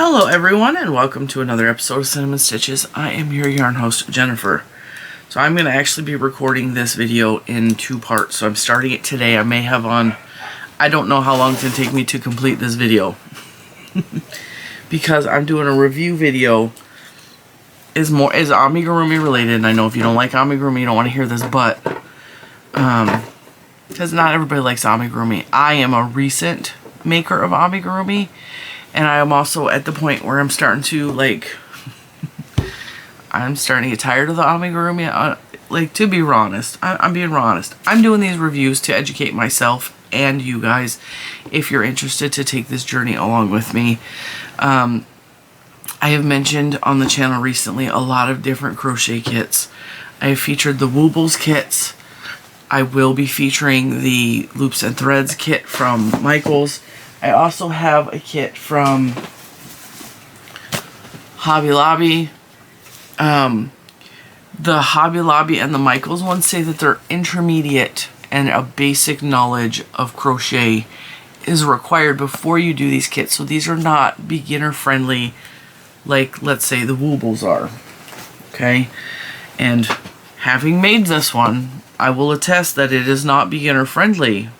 Hello everyone and welcome to another episode of Cinnamon Stitches. I am your yarn host, Jennifer. So I'm going to actually be recording this video in two parts. So I'm starting it today. I may have on, I don't know how long it's going to take me to complete this video. Because I'm doing a review video. Is amigurumi related. And I know if you don't like amigurumi, you don't want to hear this, but because not everybody likes amigurumi. I am a recent maker of amigurumi. And I am also at the point where I'm starting to, like, I'm starting to get tired of the amigurumi. Like, to be honest, I'm being honest. I'm doing these reviews to educate myself and you guys if you're interested to take this journey along with me. I have mentioned on the channel recently a lot of different crochet kits. I have featured the Woobles kits. I will be featuring the Loops and Threads kit from Michaels. I also have a kit from Hobby Lobby. The Hobby Lobby and the Michaels ones say that they're intermediate and a basic knowledge of crochet is required before you do these kits. So these are not beginner friendly like, let's say, the Woobles are. Okay? And having made this one, I will attest that it is not beginner friendly.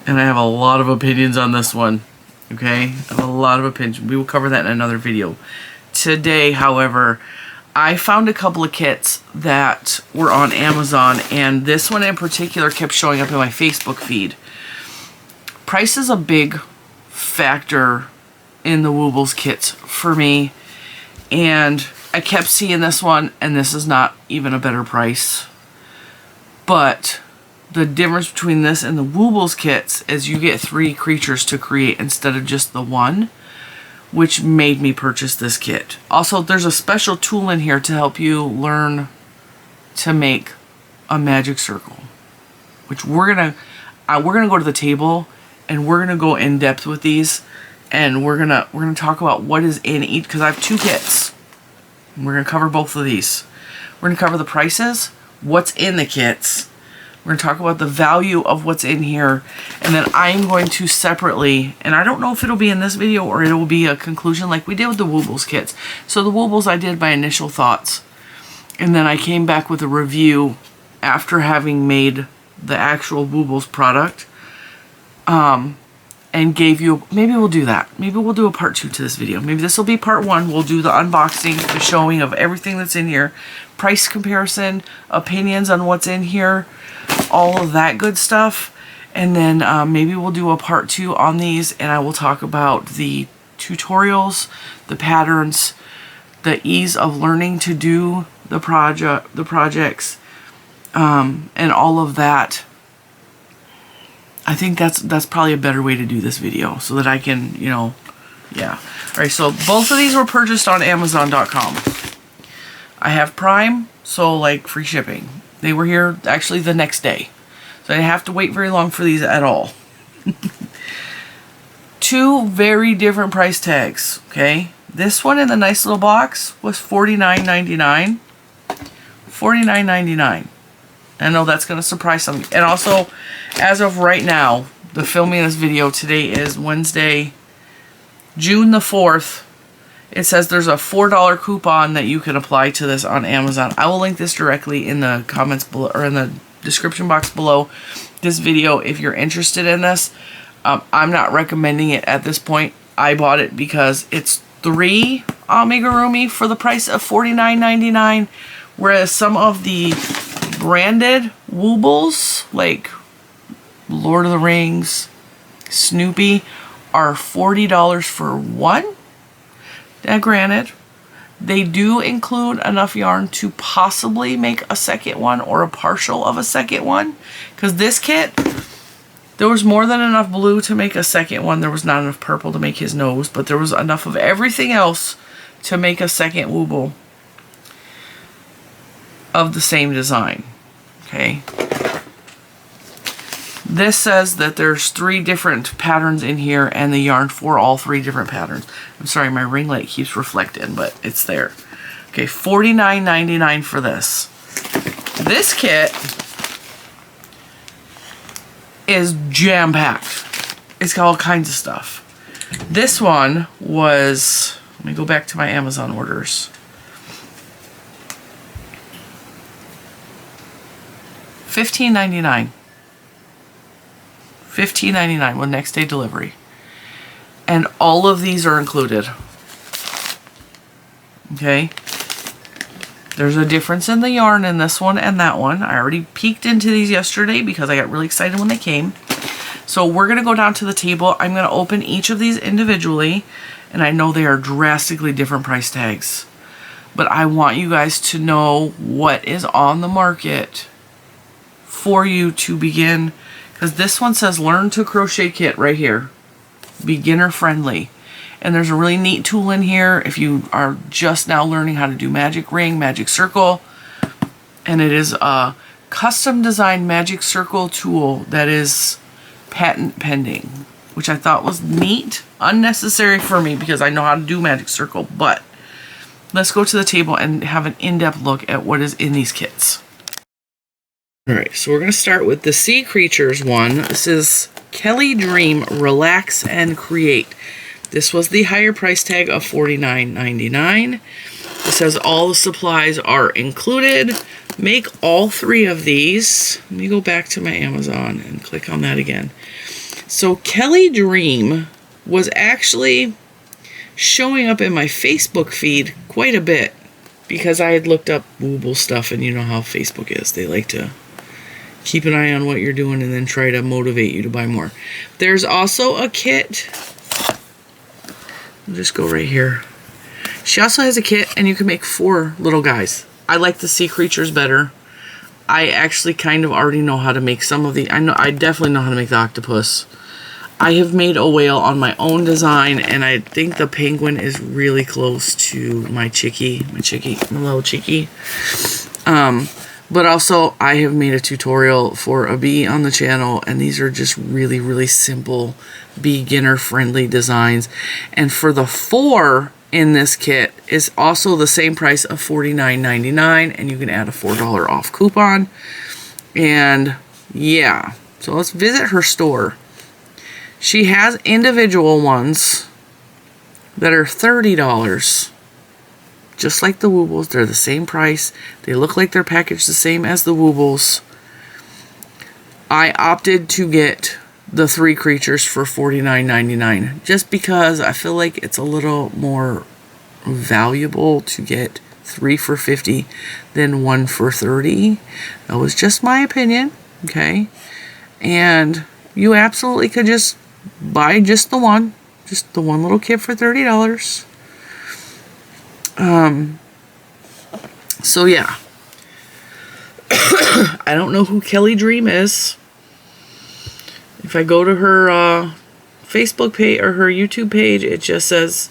And I have a lot of opinions on this one. Okay? I have a lot of opinions. We will cover that in another video. Today, however, I found a couple of kits that were on Amazon. And this one in particular kept showing up in my Facebook feed. Price is a big factor in the Woobles kits for me. And I kept seeing this one. And this is not even a better price. But the difference between this and the Woobles kits is you get 3 creatures to create instead of just the one, which made me purchase this kit. Also, there's a special tool in here to help you learn to make a magic circle, which we're gonna go to the table and we're gonna go in depth with these, and we're gonna talk about what is in each, because I have 2 kits. And we're gonna cover both of these. We're gonna cover the prices, what's in the kits. We're going to talk about the value of what's in here. And then I'm going to separately, and I don't know if it'll be in this video or it will be a conclusion like we did with the Woobles kits. So the Woobles, I did my initial thoughts. And then I came back with a review after having made the actual Woobles product. And gave you, maybe we'll do that. Maybe we'll do a part 2 to this video. Maybe this will be part 1. We'll do the unboxing, the showing of everything that's in here. Price comparison, opinions on what's in here. All of that good stuff. And then maybe we'll do a part 2 on these, and I will talk about the tutorials, the patterns, the ease of learning to do the projects, and all of that. I think that's probably a better way to do this video so that I can, you know, yeah. Alright, so both of these were purchased on Amazon.com. I have Prime, so like free shipping. They were here actually the next day. So I didn't have to wait very long for these at all. 2 very different price tags, okay? This one in the nice little box was $49.99. $49.99. I know that's going to surprise some. And also, as of right now, the filming of this video today is Wednesday, June the 4th. It says there's a $4 coupon that you can apply to this on Amazon. I will link this directly in the comments below, or in the description box below this video if you're interested in this. I'm not recommending it at this point. I bought it because it's 3 amigurumi for the price of $49.99, whereas some of the branded Woobles, like Lord of the Rings, Snoopy, are $40 for one. Now granted, they do include enough yarn to possibly make a second one or a partial of a second one. Because this kit, there was more than enough blue to make a second one. There was not enough purple to make his nose, but there was enough of everything else to make a second Wooble of the same design. Okay. This says that there's 3 different patterns in here and the yarn for all 3 different patterns. I'm sorry, my ring light keeps reflecting, but it's there. Okay, $49.99 for this. This kit is jam-packed. It's got all kinds of stuff. This one was, let me go back to my Amazon orders. $15.99. $15.99 with next day delivery. And all of these are included. Okay. There's a difference in the yarn in this one and that one. I already peeked into these yesterday because I got really excited when they came. So we're going to go down to the table. I'm going to open each of these individually. And I know they are drastically different price tags. But I want you guys to know what is on the market for you to begin. Because this one says Learn to Crochet Kit right here. Beginner friendly. And there's a really neat tool in here if you are just now learning how to do magic ring, magic circle. And it is a custom designed magic circle tool that is patent pending, which I thought was neat. Unnecessary for me because I know how to do magic circle, but let's go to the table and have an in-depth look at what is in these kits. All right, so we're going to start with the Sea Creatures one. This is Kelly Dream Relax and Create. This was the higher price tag of $49.99. It says all the supplies are included. Make all 3 of these. Let me go back to my Amazon and click on that again. So Kelly Dream was actually showing up in my Facebook feed quite a bit because I had looked up Wooble stuff, and you know how Facebook is. They like to keep an eye on what you're doing and then try to motivate you to buy more. There's also a kit. I'll just go right here. She also has a kit, and you can make 4 little guys. I like the Sea Creatures better. I actually kind of already know how to make some of the... I definitely know how to make the octopus. I have made a whale on my own design, and I think the penguin is really close to my little chickie. But also, I have made a tutorial for a bee on the channel, and these are just really, really simple, beginner-friendly designs. And for the 4 in this kit is also the same price of $49.99, and you can add a $4 off coupon. And yeah, so let's visit her store. She has individual ones that are $30. Just like the Woobles, they're the same price. They look like they're packaged the same as the Woobles. I opted to get the 3 creatures for $49.99 just because I feel like it's a little more valuable to get 3 for $50 than 1 for $30. That was just my opinion, okay? And you absolutely could just buy just the one little kit for $30. So yeah. I don't know who Kelly Dream is. If I go to her Facebook page or her YouTube page, it just says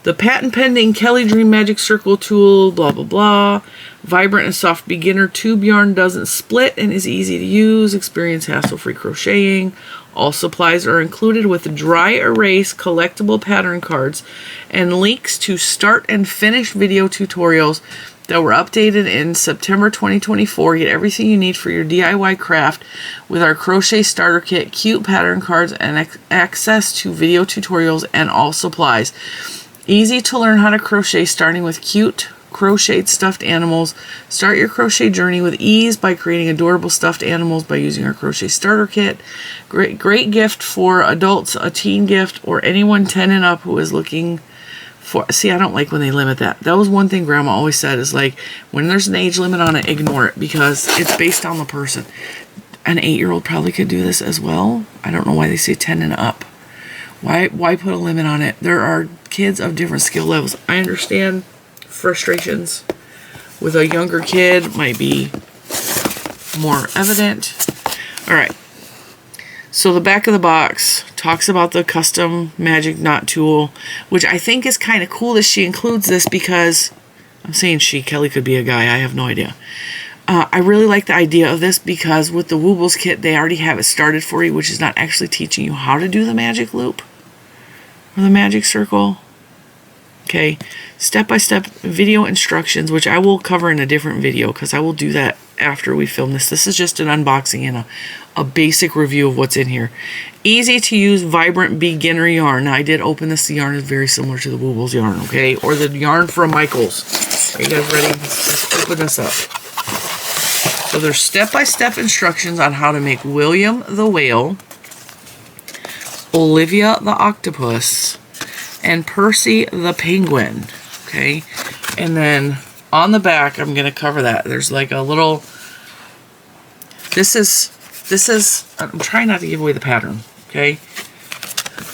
the patent pending Kelly Dream Magic Circle tool, blah blah blah. Vibrant and soft beginner tube yarn, doesn't split and is easy to use. Experience hassle-free crocheting. All supplies are included with dry erase collectible pattern cards and links to start and finish video tutorials that were updated in September 2024. Get everything you need for your DIY craft with our crochet starter kit, cute pattern cards, and access to video tutorials and all supplies. Easy to learn how to crochet, starting with cute crocheted stuffed animals. Start your crochet journey with ease by creating adorable stuffed animals by using our crochet starter kit. Great gift for adults, a teen gift, or anyone 10 and up who is looking for... See, I don't like when they limit that. That was one thing Grandma always said, is like, when there's an age limit on it, ignore it, because it's based on the person. An 8-year-old probably could do this as well. I don't know why they say 10 and up. Why put a limit on it? There are kids of different skill levels. I understand frustrations with a younger kid might be more evident. All right. So the back of the box talks about the custom magic knot tool, which I think is kind of cool that she includes this, because I'm saying she, Kelly could be a guy, I have no idea. I really like the idea of this because with the Woobles kit, they already have it started for you, which is not actually teaching you how to do the magic loop or the magic circle. Okay, step-by-step video instructions, which I will cover in a different video because I will do that after we film this. This is just an unboxing and a basic review of what's in here. Easy to use, vibrant beginner yarn. Now, I did open this. The yarn is very similar to the Woobles yarn, okay? Or the yarn from Michaels. Are you guys ready? Let's open this up. So there's step-by-step instructions on how to make William the Whale, Olivia the Octopus, and Percy the Penguin, okay? And then on the back, I'm going to cover that. There's like a little, this is, I'm trying not to give away the pattern, okay?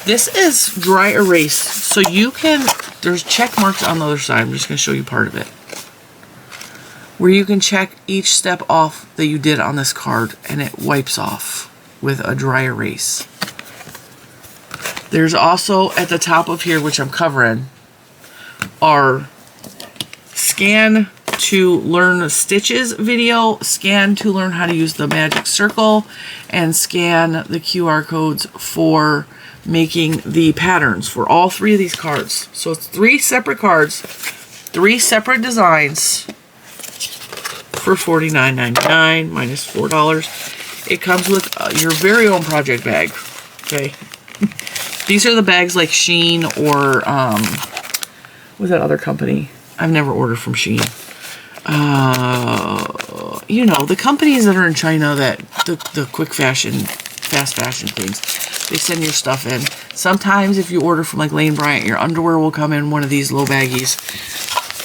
This is dry erase, so you can, there's check marks on the other side. I'm just going to show you part of it, where you can check each step off that you did on this card, and it wipes off with a dry erase. There's also at the top of here, which I'm covering, are scan to learn stitches video, scan to learn how to use the magic circle, and scan the QR codes for making the patterns for all 3 of these cards. So it's 3 separate cards, 3 separate designs for $49.99 minus $4. It comes with your very own project bag, okay? These are the bags like Shein or, what's that other company? I've never ordered from Shein. You know, the companies that are in China that, the quick fashion, fast fashion things, they send your stuff in. Sometimes if you order from like Lane Bryant, your underwear will come in one of these low baggies.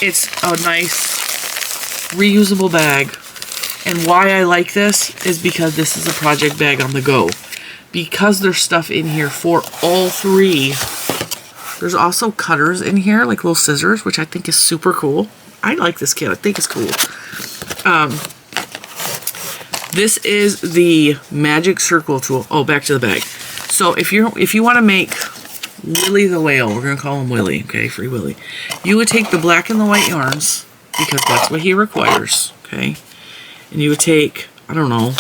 It's a nice reusable bag. And why I like this is because this is a project bag on the go. Because there's stuff in here for all 3. There's also cutters in here, like little scissors, which I think is super cool. I like this kit. I think it's cool. This is the magic circle tool. Oh, back to the bag. So if you want to make Willie the Whale, we're going to call him Willie, okay, Free Willie. You would take the black and the white yarns, because that's what he requires, okay? And you would take, I don't know,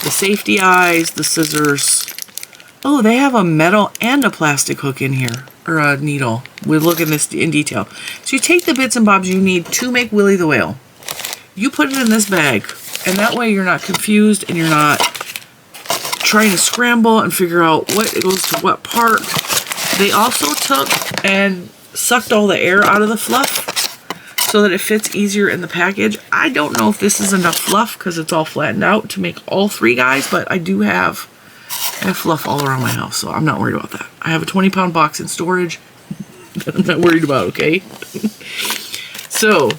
the safety eyes, the scissors. Oh, they have a metal and a plastic hook in here, or a needle. We'll look at this in detail. So you take the bits and bobs you need to make Willie the Whale. You put it in this bag, and that way you're not confused and you're not trying to scramble and figure out what goes to what part. They also took and sucked all the air out of the fluff so that it fits easier in the package. I don't know if this is enough fluff because it's all flattened out to make all 3 guys, but I do have fluff all around my house, so I'm not worried about that. I have a 20-pound box in storage that I'm not worried about, okay? So,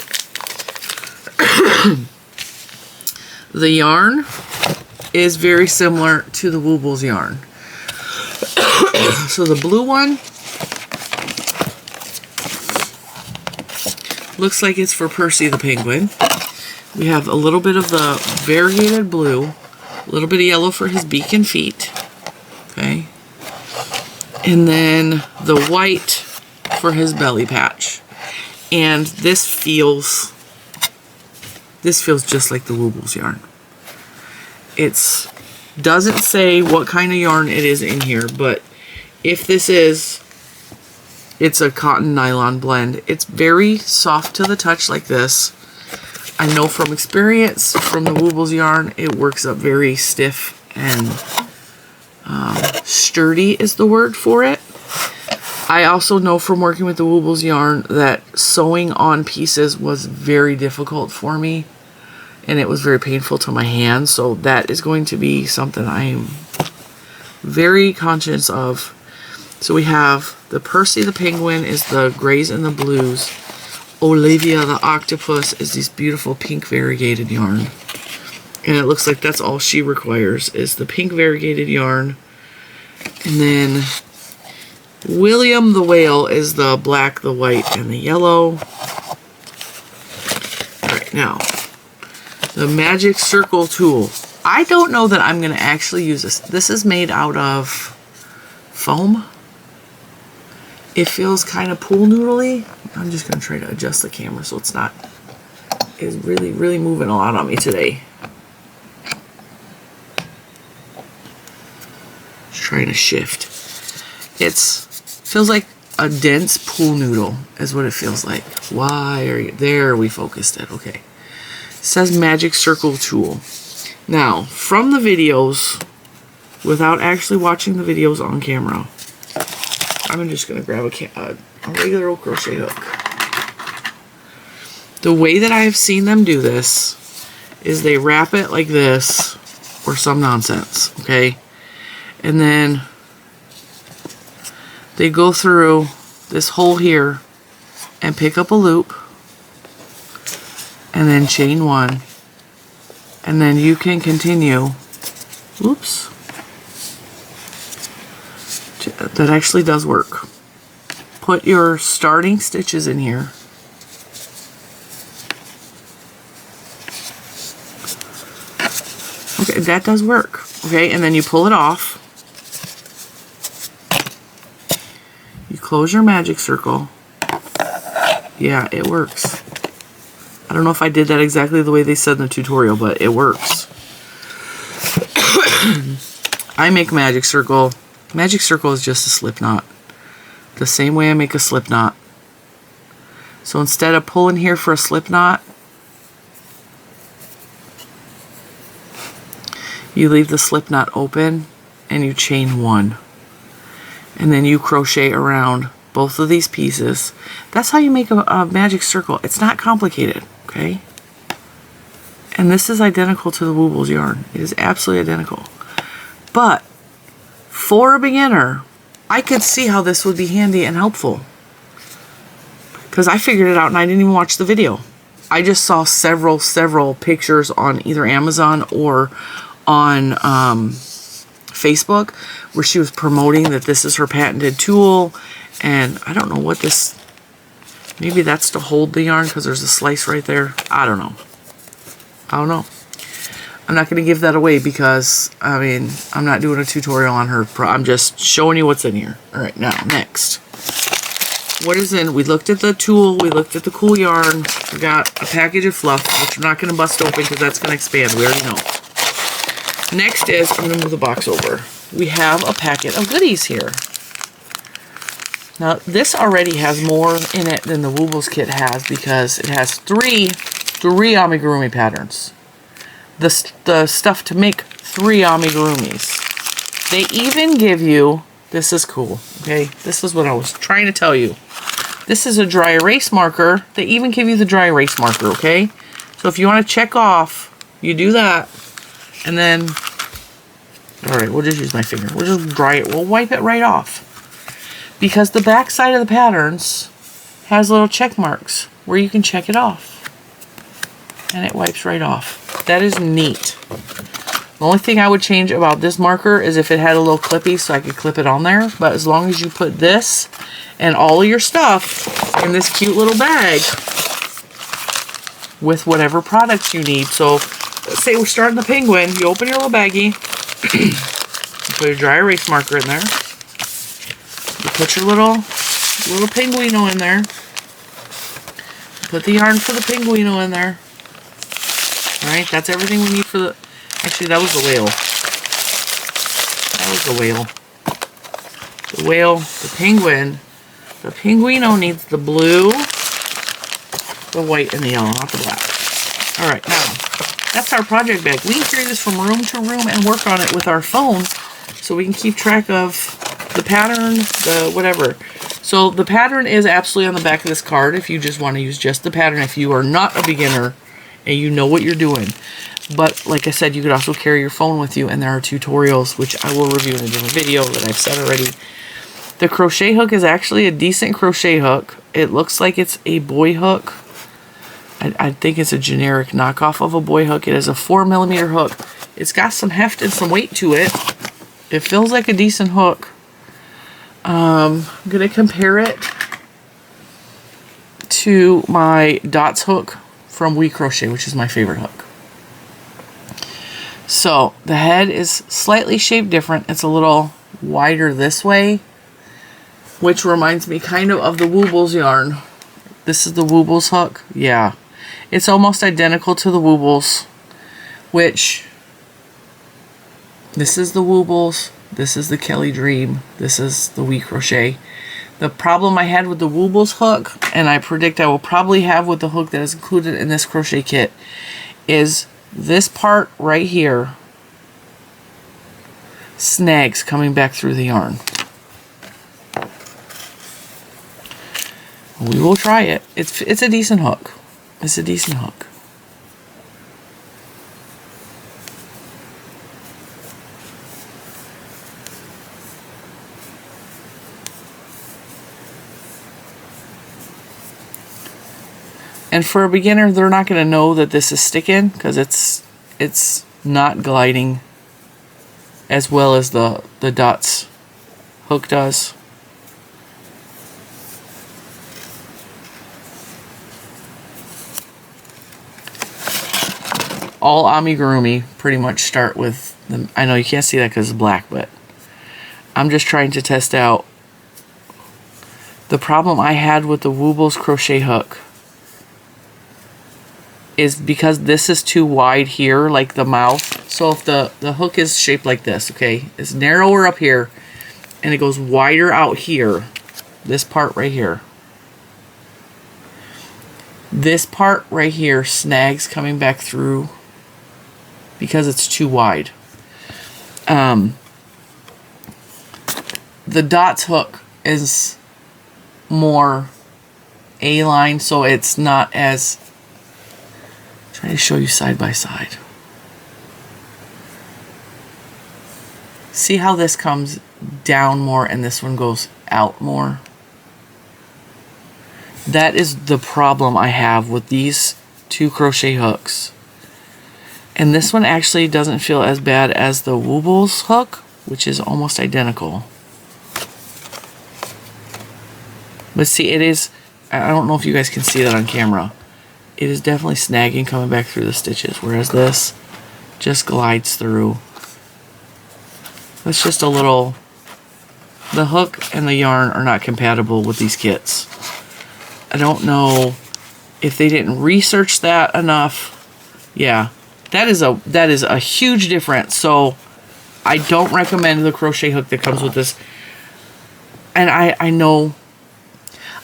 the yarn is very similar to the Woobles yarn. So the blue one looks like it's for Percy the Penguin. We have a little bit of the variegated blue, a little bit of yellow for his beak and feet, okay? And then the white for his belly patch. And this feels just like the Woobles yarn. It doesn't say what kind of yarn it is in here, but if this is, it's a cotton nylon blend. It's very soft to the touch like this. I know from experience from the Woobles yarn, it works up very stiff and sturdy is the word for it. I also know from working with the Woobles yarn that sewing on pieces was very difficult for me, and it was very painful to my hands, so that is going to be something I am very conscious of. So we have the Percy the Penguin is the grays and the blues. Olivia the Octopus is these beautiful pink variegated yarn. And it looks like that's all she requires is the pink variegated yarn. And then William the Whale is the black, the white, and the yellow. Alright, now, the magic circle tool. I don't know that I'm going to actually use this. This is made out of foam. It feels kind of pool noodly. I'm just going to try to adjust the camera so it's not, it's really moving a lot on me today. Just trying to shift. Feels like a dense pool noodle is what it feels like. Why are you there? We focused it. Okay. It says Magic Circle tool. Now, from the videos, without actually watching the videos on camera, I'm just going to grab a regular old crochet hook. The way that I have seen them do this is they wrap it like this or some nonsense, okay? And then they go through this hole here and pick up a loop and then chain one, and then you can continue. Oops. That actually does work. Put your starting stitches in here. Okay, that does work. Okay, and then you pull it off. You close your magic circle. Yeah, it works. I don't know if I did that exactly the way they said in the tutorial, but it works. I make magic circle. Magic circle is just a slip knot. The same way I make a slip knot. So instead of pulling here for a slip knot, you leave the slip knot open and you chain one. And then you crochet around both of these pieces. That's how you make a magic circle. It's not complicated, okay? And this is identical to the Woobles yarn. It is absolutely identical. But for a beginner, I could see how this would be handy and helpful. Because I figured it out and I didn't even watch the video. I just saw several pictures on either Amazon or on Facebook where she was promoting that this is her patented tool. And I don't know what this, maybe that's to hold the yarn because there's a slice right there. I don't know. I'm not going to give that away because, I mean, I'm not doing a tutorial on her. I'm just showing you what's in here. All right, now, next. What is in? We looked at the tool. We looked at the cool yarn. We got a package of fluff, which I'm not going to bust open because that's going to expand. We already know. Next is, I'm going to move the box over. We have a packet of goodies here. Now, this already has more in it than the Woobles kit has because it has three amigurumi patterns. The stuff to make 3 amigurumis. They even give you, this is cool, okay? This is what I was trying to tell you. This is a dry erase marker. They even give you the dry erase marker, okay? So if you want to check off, you do that. And then, all right, we'll just use my finger. We'll just dry it. We'll wipe it right off. Because the back side of the patterns has little check marks where you can check it off. And it wipes right off. That is neat. The only thing I would change about this marker is if it had a little clippy so I could clip it on there. But as long as you put this and all of your stuff in this cute little bag with whatever products you need. So let's say we're starting the penguin. You open your little baggie. You put your dry erase marker in there. You put your little pinguino in there. Put the yarn for the pinguino in there. Alright, that's everything we need for the... Actually, that was the whale. That was the whale. The whale, the penguin. The pinguino needs the blue, the white, and the yellow, not the black. Alright, now, that's our project bag. We can carry this from room to room and work on it with our phone so we can keep track of the pattern, the whatever. So the pattern is absolutely on the back of this card if you just want to use just the pattern. If you are not a beginner and you know what you're doing. But like I said, you could also carry your phone with you, and there are tutorials, which I will review in a different video that I've said already. The crochet hook is actually a decent crochet hook. It looks like it's a boy hook. I think it's a generic knockoff of a boy hook. It is a 4mm hook. It's got some heft and some weight to it. It feels like a decent hook. I'm going to compare it to my dots hook from WeCrochet, which is my favorite hook. So the head is slightly shaped different. It's a little wider this way, which reminds me kind of the Woobles yarn. This is the Woobles hook. Yeah, it's almost identical to the Woobles, which this is the Woobles. This is the Kelly Dream. This is the WeCrochet. The problem I had with the Woobles hook, and I predict I will probably have with the hook that is included in this crochet kit, is this part right here snags coming back through the yarn. We will try it. It's a decent hook. It's a decent hook. And for a beginner, they're not going to know that this is sticking because it's not gliding as well as the dots hook does. All amigurumi pretty much start with the, I know you can't see that because it's black, but I'm just trying to test out the problem I had with the Woobles crochet hook is because this is too wide here, like the mouth. So if the hook is shaped like this, okay, it's narrower up here and it goes wider out here, this part right here. This part right here snags coming back through because it's too wide. The dots hook is more A-line, so it's not as... Try to show you side by side. See how this comes down more and this one goes out more? That is the problem I have with these two crochet hooks. And this one actually doesn't feel as bad as the Woobles hook, which is almost identical. But see, it is, I don't know if you guys can see that on camera. It is definitely snagging coming back through the stitches, whereas this just glides through. It's just a little... The hook and the yarn are not compatible with these kits. I don't know if they didn't research that enough. Yeah, that is a huge difference. So I don't recommend the crochet hook that comes with this. And I know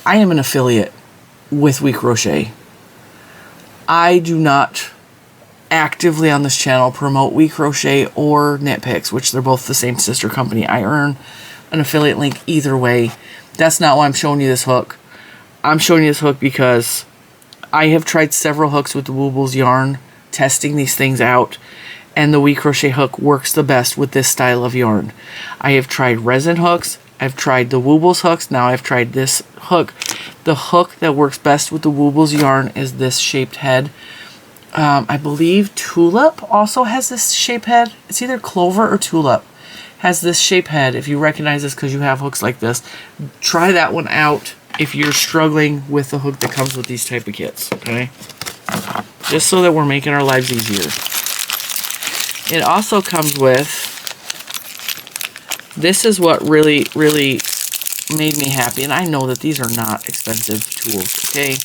I am an affiliate with WeCrochet. I do not actively on this channel promote WeCrochet or Knitpicks, which they're both the same sister company. I earn an affiliate link either way. That's not why I'm showing you this hook. I'm showing you this hook because I have tried several hooks with the Woobles yarn, testing these things out, and the WeCrochet hook works the best with this style of yarn. I have tried resin hooks. I've tried the Woobles hooks. Now I've tried this hook. The hook that works best with the Woobles yarn is this shaped head. I believe Tulip also has this shape head. It's either Clover or Tulip has this shape head. If you recognize this because you have hooks like this, try that one out if you're struggling with the hook that comes with these type of kits, okay? Just so that we're making our lives easier. It also comes with, this is what really, really made me happy, and I know that these are not expensive tools, okay?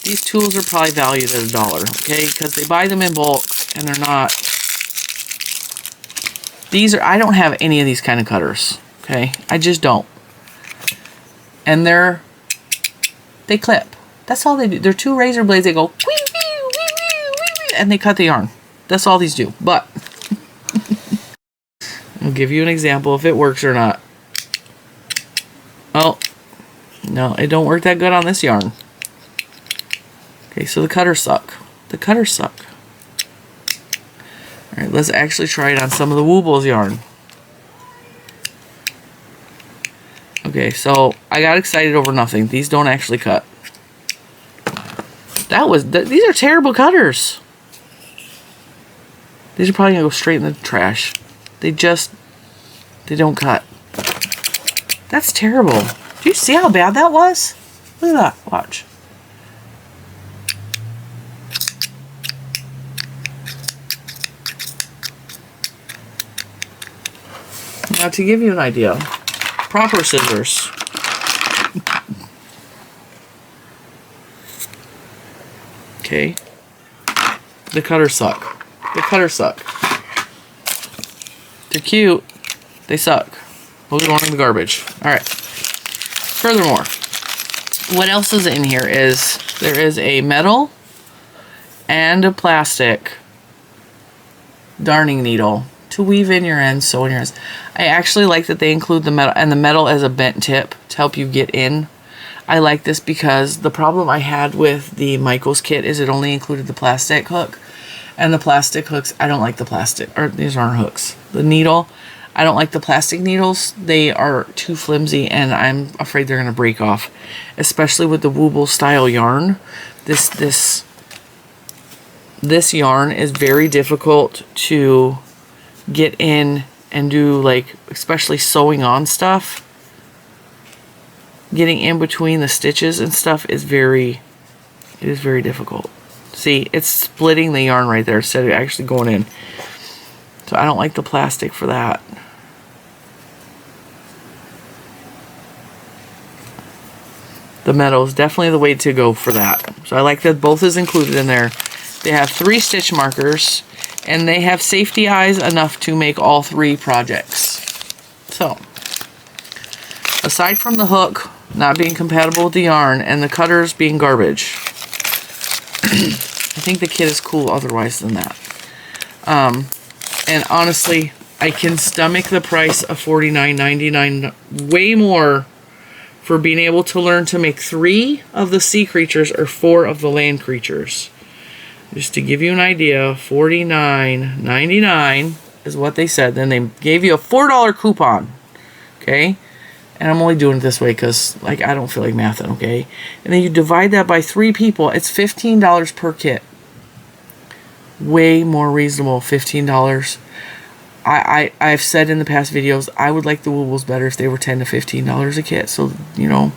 These tools are probably valued at $1, okay? Because they buy them in bulk, and they're not... These are... I don't have any of these kind of cutters, okay? I just don't. And they clip. That's all they do. They're two razor blades. They go... and they cut the yarn. That's all these do. But... I'll give you an example if it works or not. Oh, no, it don't work that good on this yarn. Okay, so the cutters suck. The cutters suck. Alright, let's actually try it on some of the Woobles yarn. Okay, so I got excited over nothing. These don't actually cut. These are terrible cutters. These are probably going to go straight in the trash. They don't cut. That's terrible. Do you see how bad that was? Look at that. Watch. Now to give you an idea, proper scissors. Okay. The cutters suck. The cutters suck. They're cute. They suck. We'll go in the garbage. Alright. Furthermore, what else is in here is there is a metal and a plastic darning needle to weave in your ends, sew in your ends. I actually like that they include the metal, and the metal as a bent tip to help you get in. I like this because the problem I had with the Michaels kit is it only included the plastic hook. And the plastic hooks, I don't like the plastic, or these aren't hooks. The needle, I don't like the plastic needles. They are too flimsy and I'm afraid they're gonna break off. Especially with the Wooble style yarn. This yarn is very difficult to get in and do, like, especially sewing on stuff. Getting in between the stitches and stuff is very difficult. See, it's splitting the yarn right there instead of actually going in. So I don't like the plastic for that. The metal is definitely the way to go for that. So I like that both is included in there. They have 3 stitch markers, and they have safety eyes enough to make all 3 projects. So, aside from the hook not being compatible with the yarn and the cutters being garbage, I think the kit is cool otherwise than that. And honestly, I can stomach the price of $49.99 way more for being able to learn to make 3 of the sea creatures or 4 of the land creatures. Just to give you an idea, $49.99 is what they said. Then they gave you a $4 coupon, okay? And I'm only doing it this way because, like, I don't feel like mathing, okay? And then you divide that by 3 people. It's $15 per kit. Way more reasonable, $15. I've said in the past videos, I would like the Woobles better if they were $10 to $15 a kit. So, you know,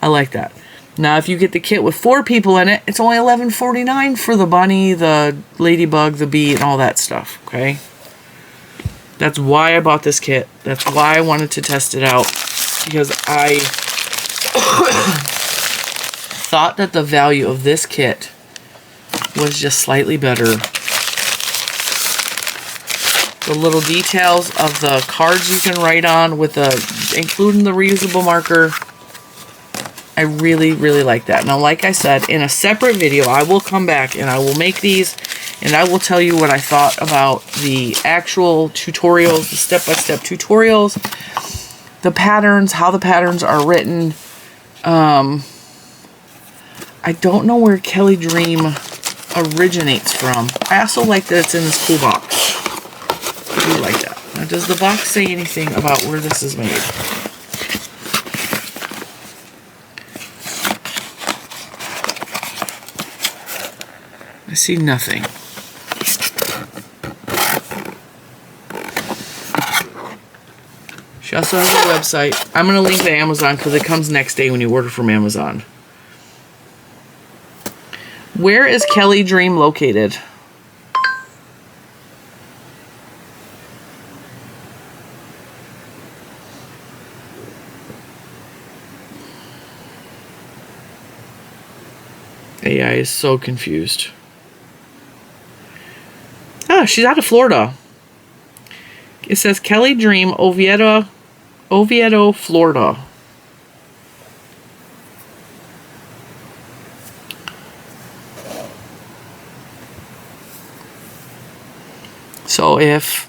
I like that. Now, if you get the kit with 4 people in it, it's only $11.49 for the bunny, the ladybug, the bee, and all that stuff, okay? That's why I bought this kit. That's why I wanted to test it out. Because I thought that the value of this kit was just slightly better. The little details of the cards you can write on with including the reusable marker. I really, really like that. Now, like I said, in a separate video, I will come back and I will make these and I will tell you what I thought about the actual tutorials, the step-by-step tutorials, the patterns, how the patterns are written. I don't know where Kelly Dream originates from. I also like that it's in this cool box. I do like that. Now, does the box say anything about where this is made? I see nothing. She also has a website. I'm going to link to Amazon because it comes next day when you order from Amazon. Where is Kelly Dream located? AI is so confused. Oh, she's out of Florida. It says Kelly Dream, Oviedo, Florida. So if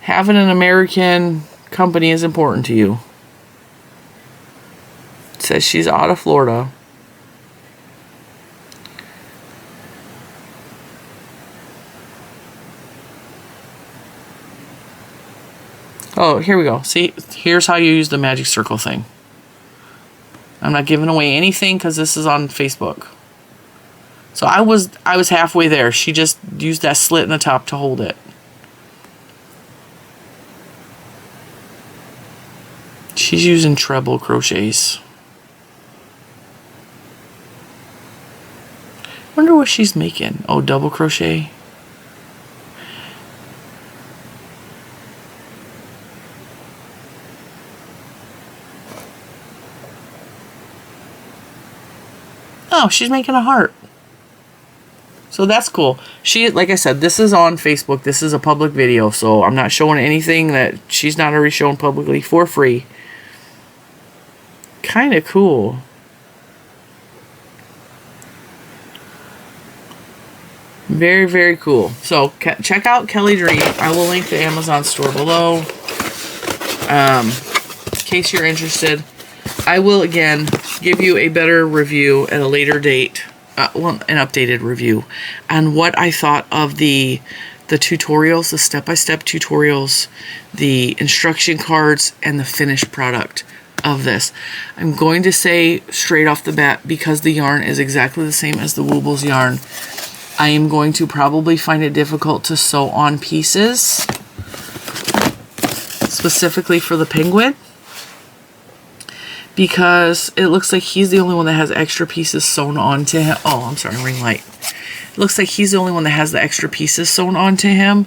having an American company is important to you, it says she's out of Florida. Oh, here we go. See, here's how you use the magic circle thing. I'm not giving away anything because this is on Facebook. So I was halfway there. She just used that slit in the top to hold it. She's using treble crochets. Wonder what she's making. Oh, double crochet. Oh, she's making a heart. So that's cool. She, like I said, this is on Facebook. This is a public video, so I'm not showing anything that she's not already shown publicly for free. kind of cool. Very, very cool. So check out Kelly Dream. I will link the Amazon store below. In case you're interested. I will, again, give you a better review at a later date. Well, an updated review on what I thought of the tutorials, the step-by-step tutorials, the instruction cards, and the finished product of this. I'm going to say straight off the bat, because the yarn is exactly the same as the Woobles yarn, I am going to probably find it difficult to sew on pieces, specifically for the penguin, because it looks like he's the only one that has extra pieces sewn onto him. Oh, I'm sorry, ring light. It looks like he's the only one that has the extra pieces sewn onto him,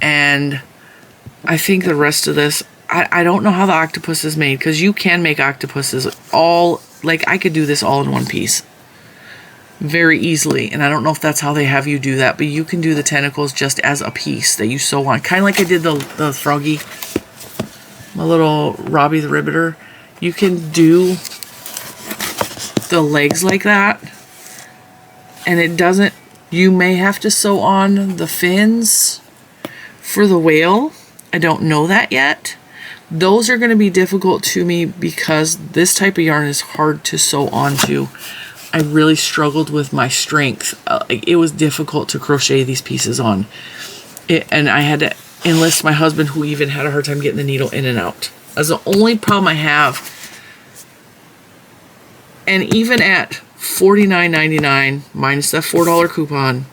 and I think the rest of this, I don't know how the octopus is made, because you can make octopuses all, like I could do this all in one piece very easily, and I don't know if that's how they have you do that, but you can do the tentacles just as a piece that you sew on, kind of like I did the froggy, my little Robbie the Ribbeter. You can do the legs like that, and it doesn't, you may have to sew on the fins for the whale. I don't know that yet. Those are going to be difficult to me because this type of yarn is hard to sew onto. I really struggled with my strength. It was difficult to crochet these pieces on. And I had to enlist my husband, who even had a hard time getting the needle in and out. That's the only problem I have. And even at $49.99 minus that $4 coupon,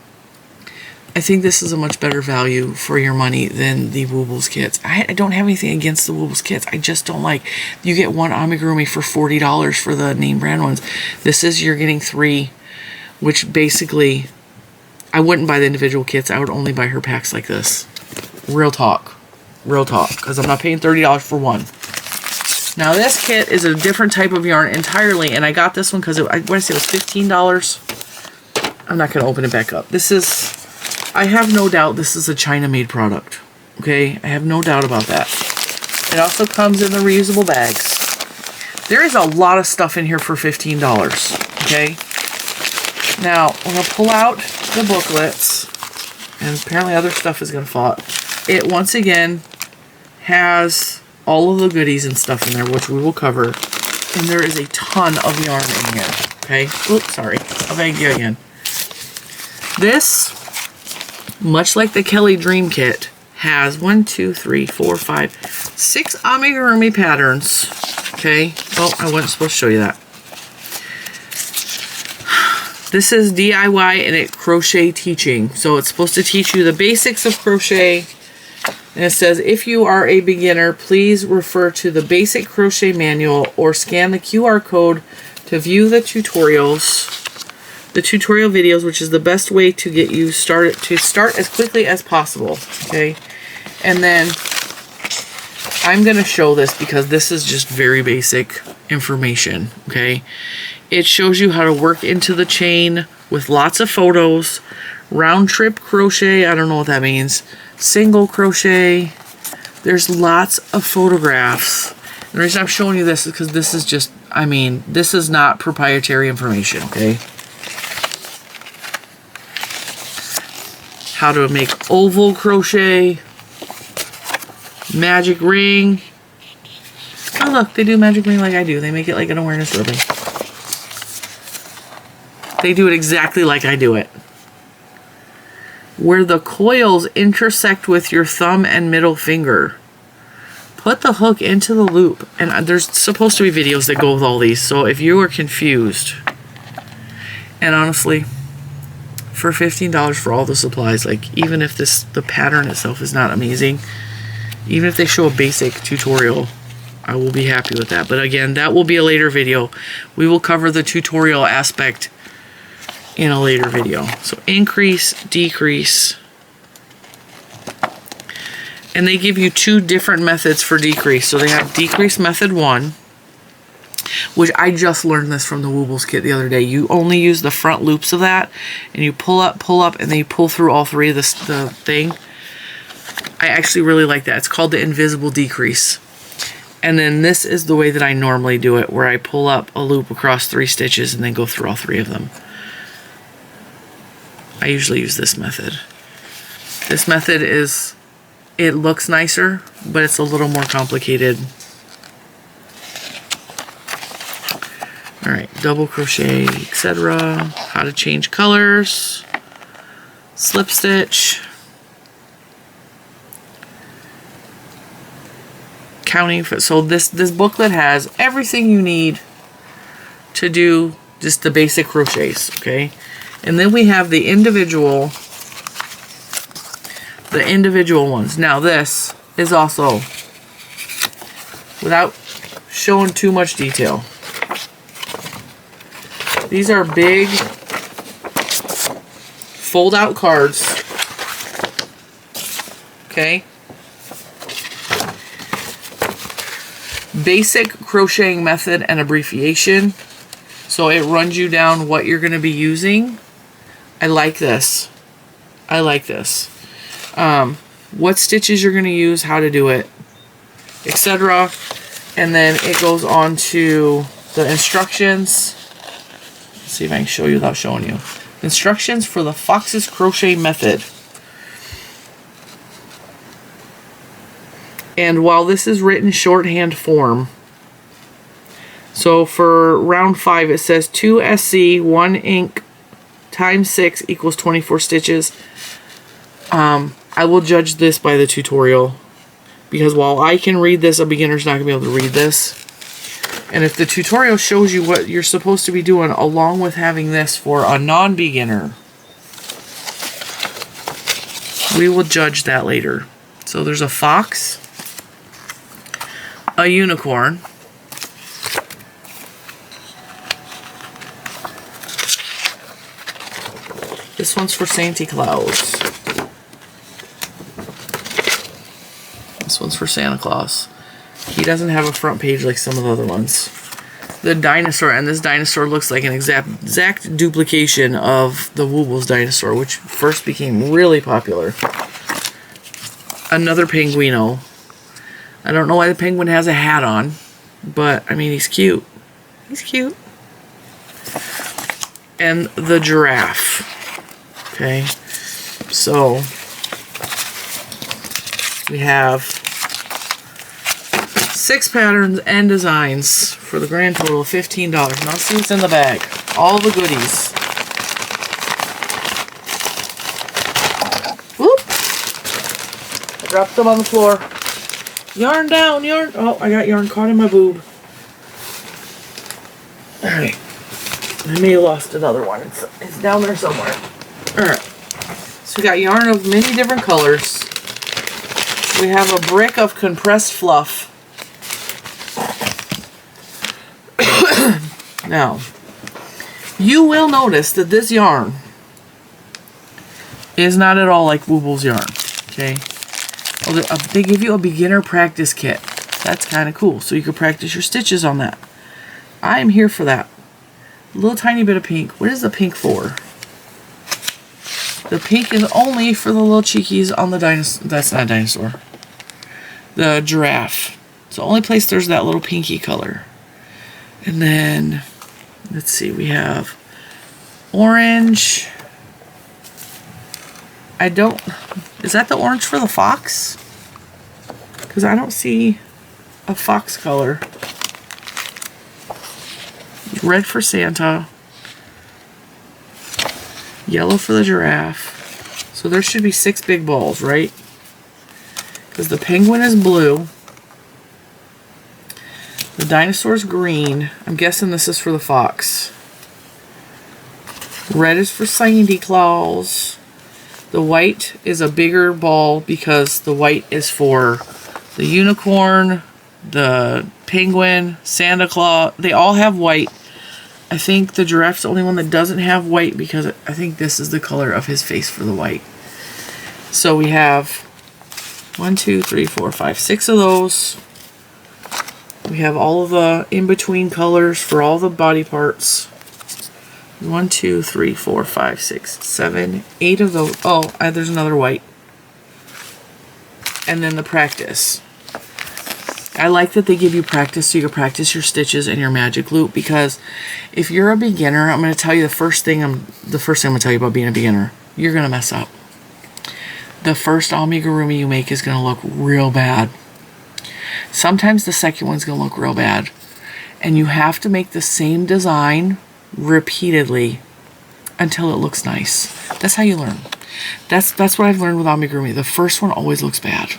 I think this is a much better value for your money than the Woobles kits. I don't have anything against the Woobles kits. I just don't like, you get one amigurumi for $40 for the name brand ones. This is, you're getting 3, which basically, I wouldn't buy the individual kits. I would only buy her packs like this. Real talk. Real talk. Because I'm not paying $30 for one. Now this kit is a different type of yarn entirely, and I got this one because I want to say it was $15. I'm not going to open it back up. This is, I have no doubt this is a China-made product. Okay, I have no doubt about that. It also comes in the reusable bags. There is a lot of stuff in here for $15. Okay. Now I'm going to pull out the booklets, and apparently other stuff is going to fall out. It once again has all of the goodies and stuff in there, which we will cover. And there is a ton of yarn in here. Okay. Oops, sorry. I'll beg you again. This, much like the Kelly Dream Kit, has 6 amigurumi patterns. Okay. Oh, I wasn't supposed to show you that. This is DIY and it crochet teaching. So it's supposed to teach you the basics of crochet. And it says, if you are a beginner, please refer to the basic crochet manual or scan the QR code to view the tutorials, the tutorial videos, which is the best way to get you started, to start as quickly as possible. Okay. And then I'm going to show this because this is just very basic information. Okay. It shows you how to work into the chain with lots of photos, round trip crochet. I don't know what that means. Single crochet. There's lots of photographs. And the reason I'm showing you this is because this is just, I mean, this is not proprietary information, okay? How to make oval crochet, magic ring. Oh look, they do magic ring like I do. They make it like an awareness ribbon. They do it exactly like I do it. Where the coils intersect with your thumb and middle finger. Put the hook into the loop. And there's supposed to be videos that go with all these. So if you are confused, and honestly, for $15 for all the supplies, like even if the pattern itself is not amazing, even if they show a basic tutorial, I will be happy with that. But again, that will be a later video. We will cover the tutorial aspect in a later video. So increase, decrease. And they give you 2 different methods for decrease. So they have decrease method 1, which I just learned this from the Woobles kit the other day. You only use the front loops of that, and you pull up, and then you pull through all 3 of the thing. I actually really like that. It's called the invisible decrease. And then this is the way that I normally do it, where I pull up a loop across 3 stitches and then go through all 3 of them. I usually use this method. This method is, it looks nicer, but it's a little more complicated. All right, double crochet, etc. How to change colors, slip stitch, counting for, so this booklet has everything you need to do just the basic crochets, okay? And then we have the individual ones. Now this is also, without showing too much detail, these are big fold out cards, okay? Basic crocheting method and abbreviation. So it runs you down what you're going to be using. I like this. I like this. What stitches you're going to use, how to do it, etc. And then it goes on to the instructions. Let's see if I can show you without showing you. Instructions for the Fox's Crochet Method. And while this is written shorthand form, so for round 5 it says 2 SC 1 ink times 6 equals 24 stitches. I will judge this by the tutorial, because while I can read this, a beginner's not going to be able to read this. And if the tutorial shows you what you're supposed to be doing along with having this for a non-beginner, we will judge that later. So there's a fox, a unicorn, this one's for Santa Claus. This one's for Santa Claus. He doesn't have a front page like some of the other ones. The dinosaur, and this dinosaur looks like an exact duplication of the Woobles dinosaur, which first became really popular. Another penguino. I don't know why the penguin has a hat on, but I mean, he's cute. He's cute. And the giraffe. Okay, so we have 6 patterns and designs for the grand total of $15. Now let's see what's in the bag. All the goodies. Whoop! I dropped them on the floor. Yarn down, yarn. Oh, I got yarn caught in my boob. Alright. I may have lost another one. It's down there somewhere. Alright. So we got yarn of many different colors. We have a brick of compressed fluff. Now, you will notice that this yarn is not at all like Woobles yarn. Okay? They give you a beginner practice kit. That's kind of cool. So you can practice your stitches on that. I'm here for that. A little tiny bit of pink. What is the pink for? The pink is only for the little cheekies on the dinosaur. That's not a dinosaur. The giraffe. It's the only place there's that little pinky color. And then, let's see, we have orange. Is that the orange for the fox? Because I don't see a fox color. Red for Santa. Yellow for the giraffe. So there should be 6 big balls, right? Because the penguin is blue. The dinosaur's green. I'm guessing this is for the fox. Red is for Santa Claus. The white is a bigger ball because the white is for the unicorn, the penguin, Santa Claus. They all have white. I think the giraffe's the only one that doesn't have white because I think this is the color of his face for the white. So we have 1, 2, 3, 4, 5, 6 of those. We have all of the in-between colors for all the body parts. 1, 2, 3, 4, 5, 6, 7, 8 of those. Oh, there's another white. And then the practice. I like that they give you practice so you can practice your stitches and your magic loop, because if you're a beginner, I'm going to tell you the first thing I'm going to tell you about being a beginner. You're going to mess up. The first amigurumi you make is going to look real bad. Sometimes the second one's going to look real bad. And you have to make the same design repeatedly until it looks nice. That's how you learn. That's what I've learned with amigurumi. The first one always looks bad.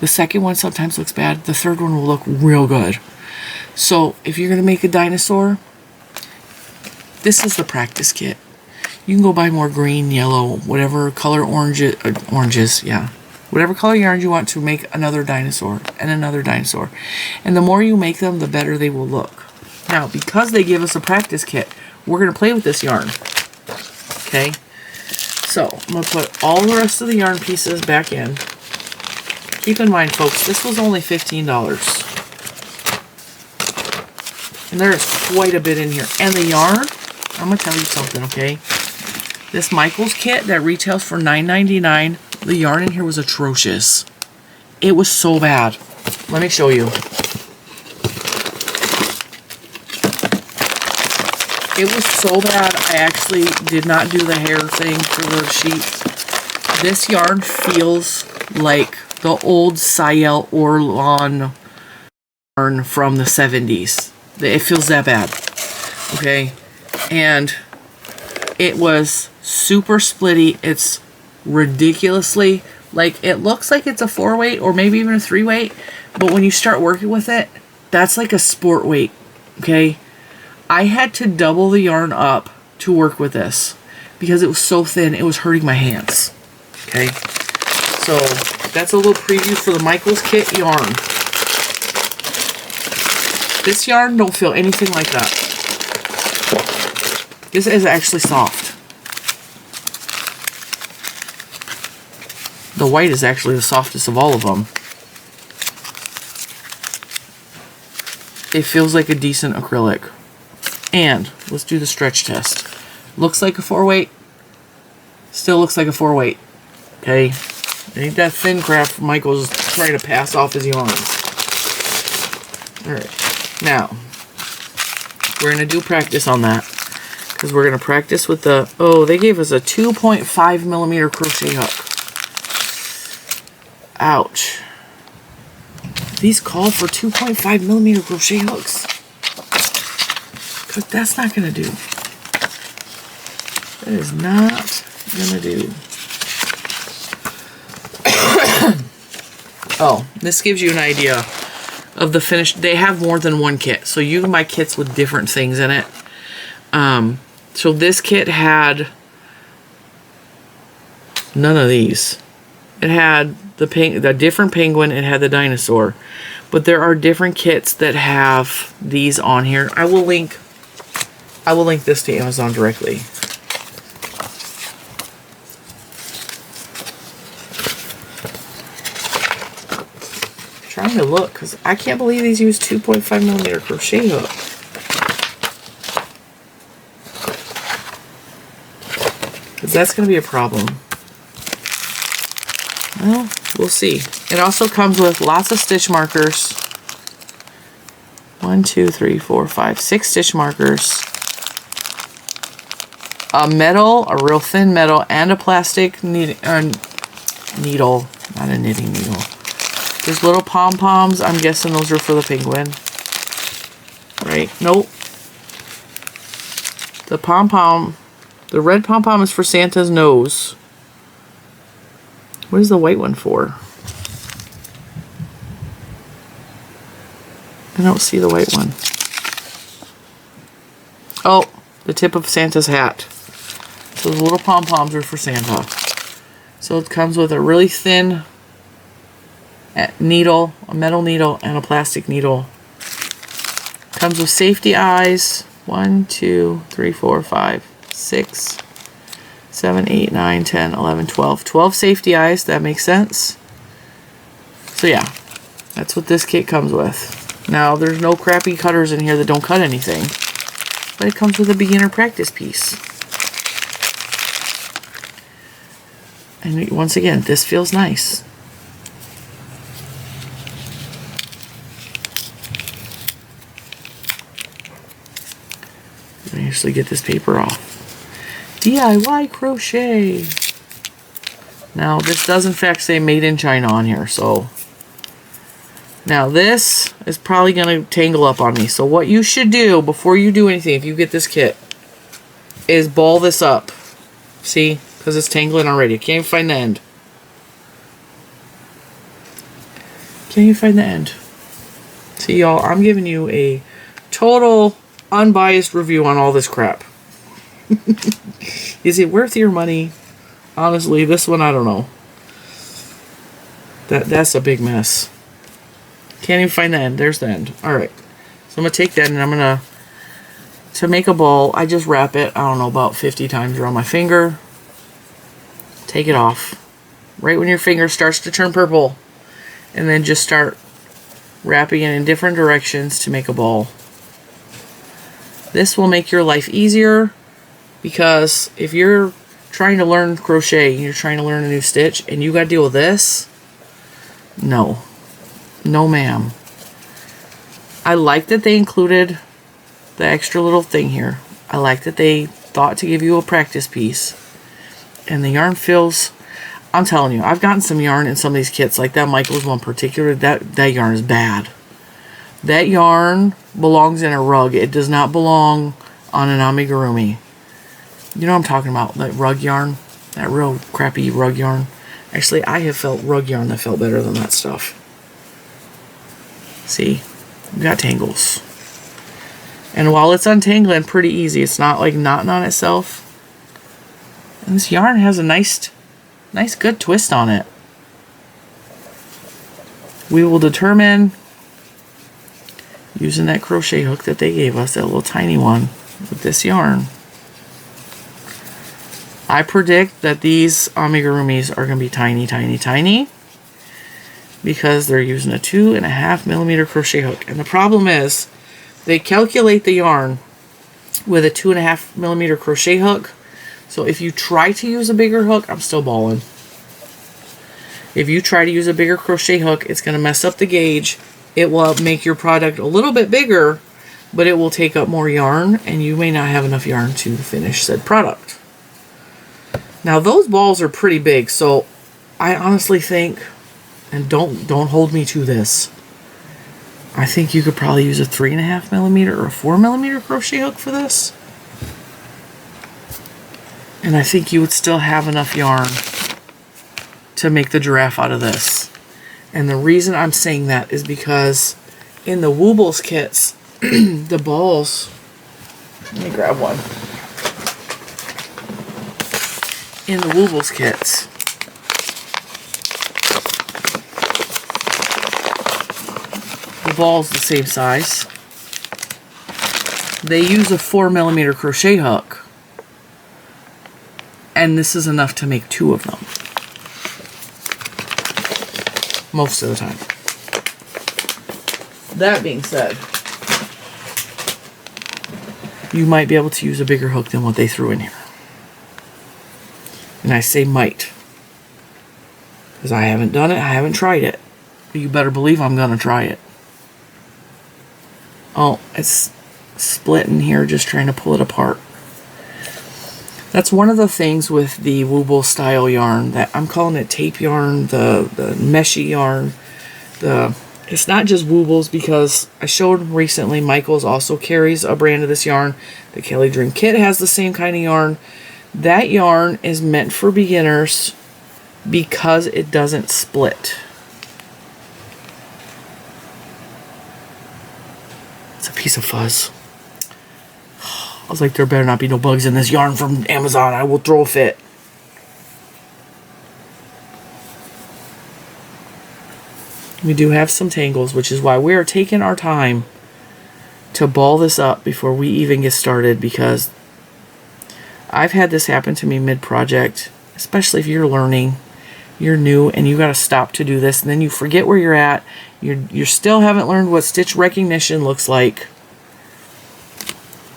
The second one sometimes looks bad. The third one will look real good. So if you're going to make a dinosaur, this is the practice kit. You can go buy more green, yellow, whatever color oranges, yeah. Whatever color yarns you want to make another dinosaur and another dinosaur. And the more you make them, the better they will look. Now, because they give us a practice kit, we're going to play with this yarn. Okay? So, I'm going to put all the rest of the yarn pieces back in. Keep in mind, folks, this was only $15. And there is quite a bit in here. And the yarn, I'm going to tell you something, okay? This Michaels kit that retails for $9.99, the yarn in here was atrocious. It was so bad. Let me show you. It was so bad, I actually did not do the hair thing for the sheet. This yarn feels like the old Sayel Orlan yarn from the 70s. It feels that bad. Okay? And it was super splitty. It's ridiculously, like, it looks like it's a 4-weight or maybe even a 3-weight, but when you start working with it, that's like a sport weight. Okay? I had to double the yarn up to work with this because it was so thin, it was hurting my hands. Okay? So, that's a little preview for the Michaels kit yarn. This yarn don't feel anything like that. This is actually soft. The white is actually the softest of all of them. It feels like a decent acrylic. And let's do the stretch test. Looks like a 4-weight. Still looks like a 4-weight. Okay? It ain't that thin crap Michael's trying to pass off his yarns. Alright. Now, we're going to do practice on that. Because we're going to practice with the... Oh, they gave us a 2.5 millimeter crochet hook. Ouch. These call for 2.5 millimeter crochet hooks. But that's not going to do. That is not going to do. Oh, this gives you an idea of the finished. They have more than one kit, so you can buy kits with different things in it. So this kit had none of these. It had the different penguin. It had the dinosaur, but there are different kits that have these on here. I will link this to Amazon directly. Trying to look, because I can't believe these use 2.5 millimeter crochet hook. Because that's going to be a problem. Well, we'll see. It also comes with lots of stitch markers. 1, 2, 3, 4, 5, 6 stitch markers. A metal, a real thin metal, and a plastic needle, not a knitting needle. There's little pom-poms. I'm guessing those are for the penguin. Right? Nope. The pom-pom, the red pom-pom is for Santa's nose. What is the white one for? I don't see the white one. Oh, the tip of Santa's hat. So the little pom-poms are for Santa. So it comes with a really thin needle, a metal needle, and a plastic needle. Comes with safety eyes. 1, 2, 3, 4, 5, 6, 7, 8, 9, 10, 11, 12. 12 safety eyes, that makes sense. So yeah, that's what this kit comes with. Now, there's no crappy cutters in here that don't cut anything. But it comes with a beginner practice piece. And once again, this feels nice. actually get this paper off. DIY crochet. Now this does in fact say made in China on here, so now this is probably going to tangle up on me. So what you should do before you do anything, if you get this kit, is ball this up. See? Because it's tangling already. I can't even find the end. Can't even find the end. See y'all, I'm giving you a total unbiased review on all this crap. Is it worth your money? Honestly, this one I don't know. That's a big mess. Can't even find the end. There's the end. Alright. So I'm going to take that and I'm going to make a ball, I just wrap it, I don't know, about 50 times around my finger. Take it off. Right when your finger starts to turn purple. And then just start wrapping it in different directions to make a ball. This will make your life easier, because if you're trying to learn crochet, you're trying to learn a new stitch, and you got to deal with this, no. No ma'am. I like that they included the extra little thing here. I like that they thought to give you a practice piece. And the yarn feels, I'm telling you, I've gotten some yarn in some of these kits, like that Michael's one particular, that yarn is bad. That yarn belongs in a rug. It does not belong on an amigurumi. You know what I'm talking about, that rug yarn, that real crappy rug yarn. Actually, I have felt rug yarn that felt better than that stuff. See, we got tangles. And while it's untangling pretty easy, it's not like knotting on itself. And this yarn has a nice good twist on it. We will determine, using that crochet hook that they gave us, that little tiny one, with this yarn. I predict that these amigurumis are going to be tiny, tiny, tiny, because they're using a 2.5mm crochet hook. And the problem is, they calculate the yarn with a 2.5mm crochet hook. So if you try to use a bigger hook, I'm still balling. If you try to use a bigger crochet hook, it's going to mess up the gauge. It will make your product a little bit bigger, but it will take up more yarn, and you may not have enough yarn to finish said product. Now those balls are pretty big, so I honestly think, and don't hold me to this, I think you could probably use a 3.5mm or a 4mm crochet hook for this. And I think you would still have enough yarn to make the giraffe out of this. And the reason I'm saying that is because in the Woobles kits, the balls, let me grab one. In the Woobles kits, the ball's the same size. They use a 4mm crochet hook. And this is enough to make 2 of them. Most of the time. That being said, you might be able to use a bigger hook than what they threw in here. And I say might, because I haven't done it, I haven't tried it. But you better believe I'm going to try it. Oh, it's split in here just trying to pull it apart. That's one of the things with the Wooble style yarn, that I'm calling it tape yarn, the meshy yarn. It's not just Woobles, because I showed recently Michael's also carries a brand of this yarn. The Kelly Dream Kit has the same kind of yarn. That yarn is meant for beginners because it doesn't split. It's a piece of fuzz. I was like, there better not be no bugs in this yarn from Amazon. I will throw a fit. We do have some tangles, which is why we are taking our time to ball this up before we even get started, because I've had this happen to me mid-project, especially if you're learning, you're new, and you got to stop to do this, and then you forget where you're at. You still haven't learned what stitch recognition looks like.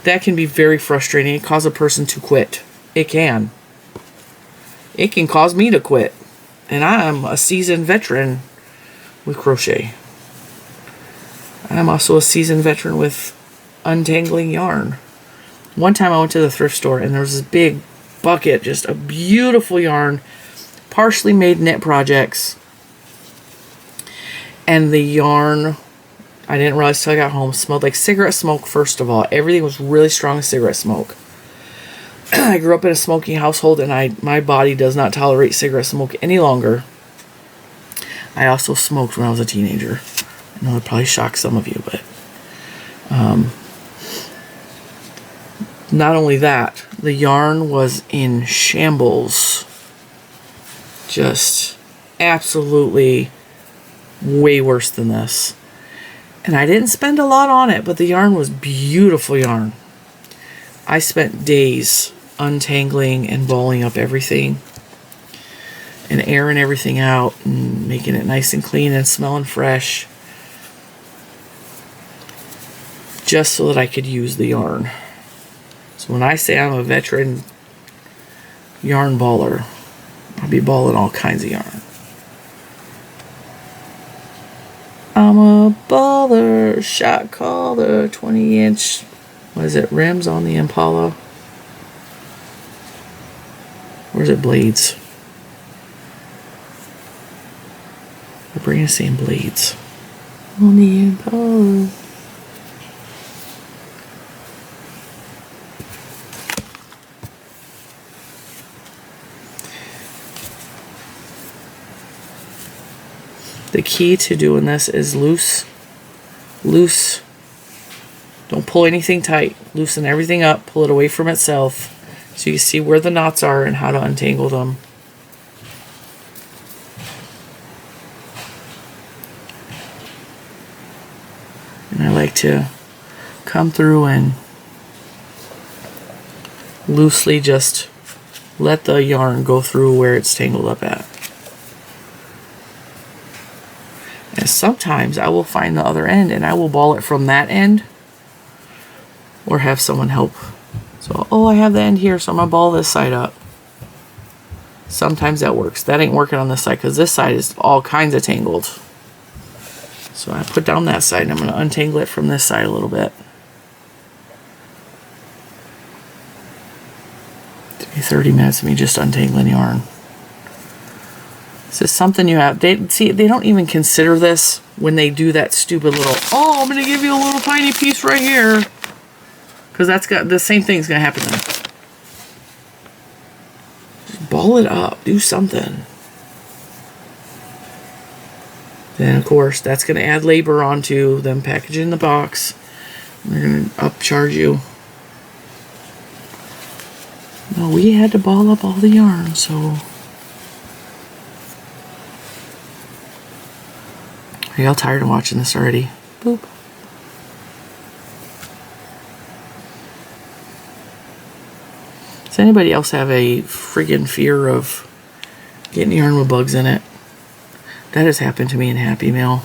That can be very frustrating. It causes a person to quit. It can. It can cause me to quit. And I'm a seasoned veteran with crochet. I'm also a seasoned veteran with untangling yarn. One time I went to the thrift store and there was this big bucket, just a beautiful yarn, partially made knit projects. And the yarn, I didn't realize till I got home, smelled like cigarette smoke first of all. Everything was really strong cigarette smoke. I grew up in a smoking household and my body does not tolerate cigarette smoke any longer. I also smoked when I was a teenager. I know that probably shocked some of you, but not only that, the yarn was in shambles. Just absolutely way worse than this. And I didn't spend a lot on it, but the yarn was beautiful yarn. I spent days untangling and balling up everything and airing everything out and making it nice and clean and smelling fresh, just so that I could use the yarn. So when I say I'm a veteran yarn baller, I'll be balling all kinds of yarn. I'm a baller, shot caller, 20-inch, what is it, rims on the Impala? Or is it blades? My brain is saying blades. On the Impala. The key to doing this is loose. Loose. Don't pull anything tight. Loosen everything up. Pull it away from itself so you can see where the knots are and how to untangle them. And I like to come through and loosely just let the yarn go through where it's tangled up at. And sometimes I will find the other end and I will ball it from that end or have someone help. So, oh, I have the end here, so I'm going to ball this side up. Sometimes that works. That ain't working on this side because this side is all kinds of tangled. So I put down that side and I'm going to untangle it from this side a little bit. It took me 30 minutes of me just untangling yarn. This is something you have. They don't even consider this when they do that stupid little, oh, I'm going to give you a little tiny piece right here. Because that's got the same thing's going to happen then. Just ball it up. Do something. Then, of course, that's going to add labor onto them packaging the box. They're going to upcharge you. No, we had to ball up all the yarn, so... Are y'all tired of watching this already? Boop. Does anybody else have a friggin' fear of getting yarn with bugs in it? That has happened to me in Happy Mail.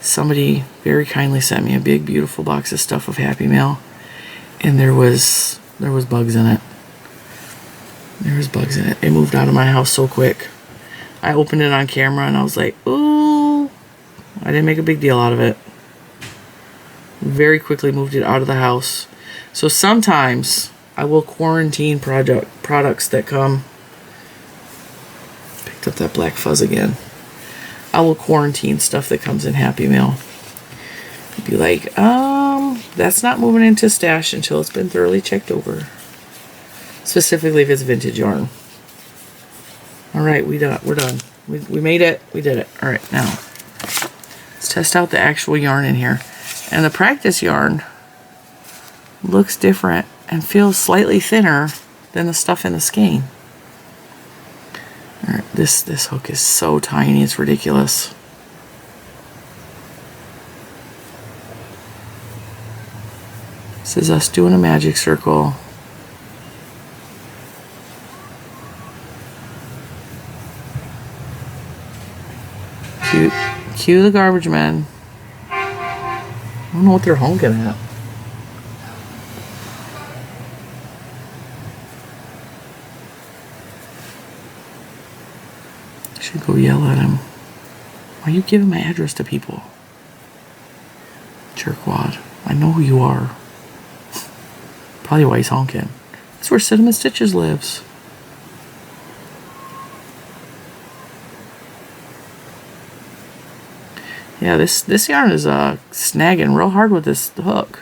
Somebody very kindly sent me a big, beautiful box of stuff of Happy Mail, and there was bugs in it. There was bugs in it. It moved out of my house so quick. I opened it on camera and I was like, ooh. I didn't make a big deal out of it. Very quickly moved it out of the house. So sometimes I will quarantine products that come. Picked up that black fuzz again. I will quarantine stuff that comes in Happy Mail. Be like, that's not moving into stash until it's been thoroughly checked over. Specifically if it's vintage yarn. Alright, we're done. We made it. We did it. Alright, now. Let's test out the actual yarn in here. And the practice yarn looks different and feels slightly thinner than the stuff in the skein. All right, this hook is so tiny, it's ridiculous. This is us doing a magic circle. Cue the garbage men. I don't know what they're honking at. I should go yell at him. Why are you giving my address to people? Jerkwad. I know who you are. Probably why he's honking. That's where Cinnamon Stitches lives. Yeah, this yarn is snagging real hard with this hook.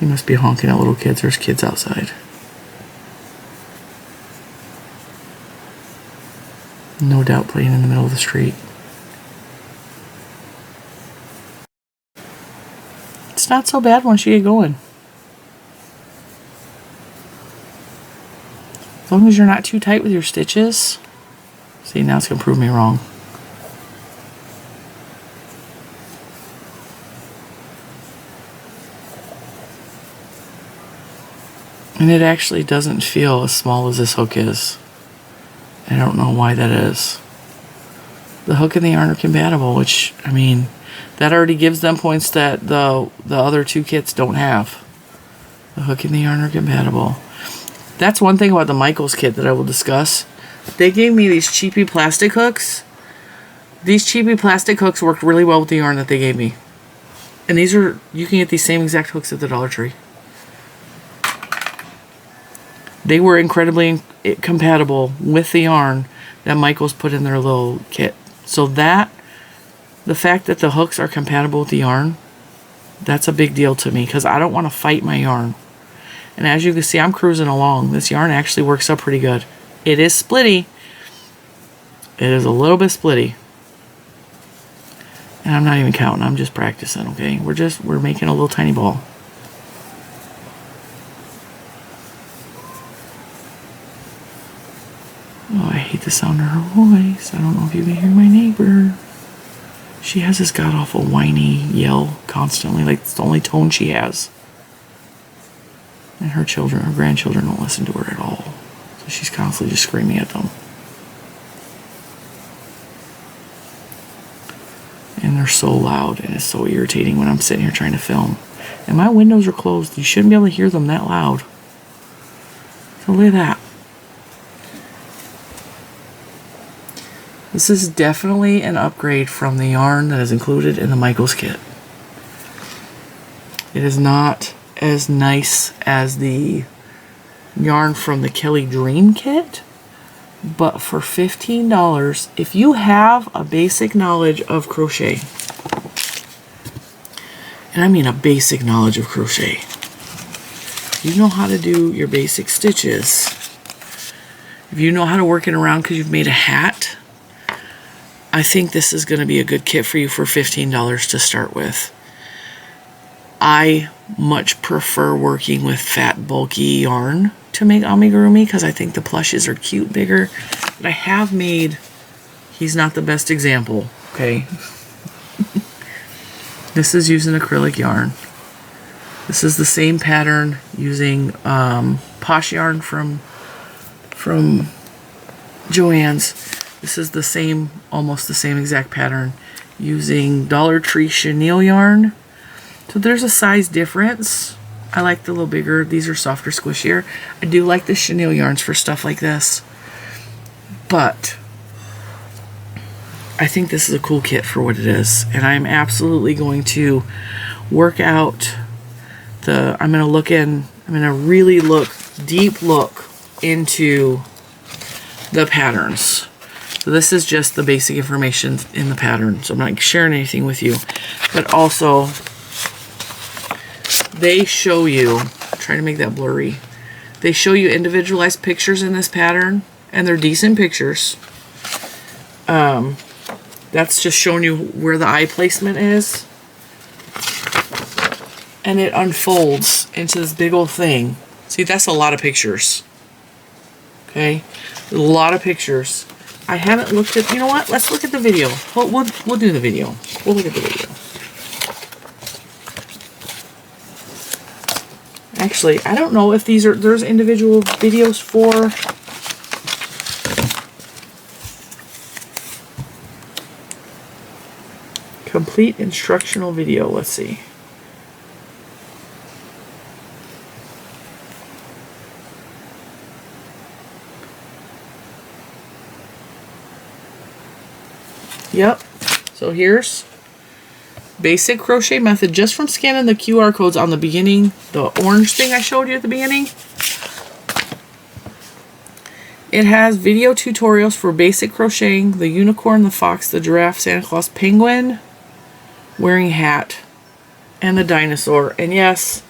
He must be honking at little kids. There's kids outside. No doubt playing in the middle of the street. It's not so bad once you get going. As long as you're not too tight with your stitches. See, now it's going to prove me wrong. And it actually doesn't feel as small as this hook is. I don't know why that is. The hook and the yarn are compatible, which, I mean, that already gives them points that the other two kits don't have. The hook and the yarn are compatible. That's one thing about the Michaels kit that I will discuss. They gave me these cheapy plastic hooks. These cheapy plastic hooks worked really well with the yarn that they gave me. And these are, you can get these same exact hooks at the Dollar Tree. They were incredibly compatible with the yarn that Michaels put in their little kit. So that, the fact that the hooks are compatible with the yarn, that's a big deal to me because I don't want to fight my yarn. And as you can see, I'm cruising along. This yarn actually works up pretty good. It is splitty. It is a little bit splitty. And I'm not even counting. I'm just practicing, okay? We're making a little tiny ball. Oh, I hate the sound of her voice. I don't know if you can hear my neighbor. She has this god-awful whiny yell constantly. Like, it's the only tone she has. And her children, her grandchildren don't listen to her at all. So she's constantly just screaming at them. And they're so loud, and it's so irritating when I'm sitting here trying to film. And my windows are closed. You shouldn't be able to hear them that loud. So look at that. This is definitely an upgrade from the yarn that is included in the Michaels kit. It is not as nice as the yarn from the Kelly Dream kit, but for $15, if you have a basic knowledge of crochet, and I mean a basic knowledge of crochet, you know how to do your basic stitches, if you know how to work it around because you've made a hat, I think this is going to be a good kit for you for $15 to start with. I much prefer working with fat, bulky yarn to make amigurumi because I think the plushes are cute, bigger. But I have made, he's not the best example, okay? This is using acrylic yarn. This is the same pattern using Posh yarn from Joann's. This is the same, almost the same exact pattern using Dollar Tree chenille yarn. So there's a size difference. I like the little bigger. These are softer, squishier. I do like the chenille yarns for stuff like this. But I think this is a cool kit for what it is. And I'm absolutely going to work out the, I'm going to really deep look into the patterns. So this is just the basic information in the pattern. So I'm not sharing anything with you. But also, they show you, I'm trying to make that blurry, they show you individualized pictures in this pattern, and they're decent pictures. That's just showing you where the eye placement is. And it unfolds into this big old thing. See, that's a lot of pictures. Okay? A lot of pictures. I haven't looked at, you know what? Let's look at the video. We'll do the video. We'll look at the video. Actually, I don't know if there's individual videos for complete instructional video. Let's see. Yep. So here's basic crochet method just from scanning the QR codes on the beginning, the orange thing I showed you at the beginning. It has video tutorials for basic crocheting, the unicorn, the fox, the giraffe, Santa Claus, penguin wearing hat, and the dinosaur. And yes,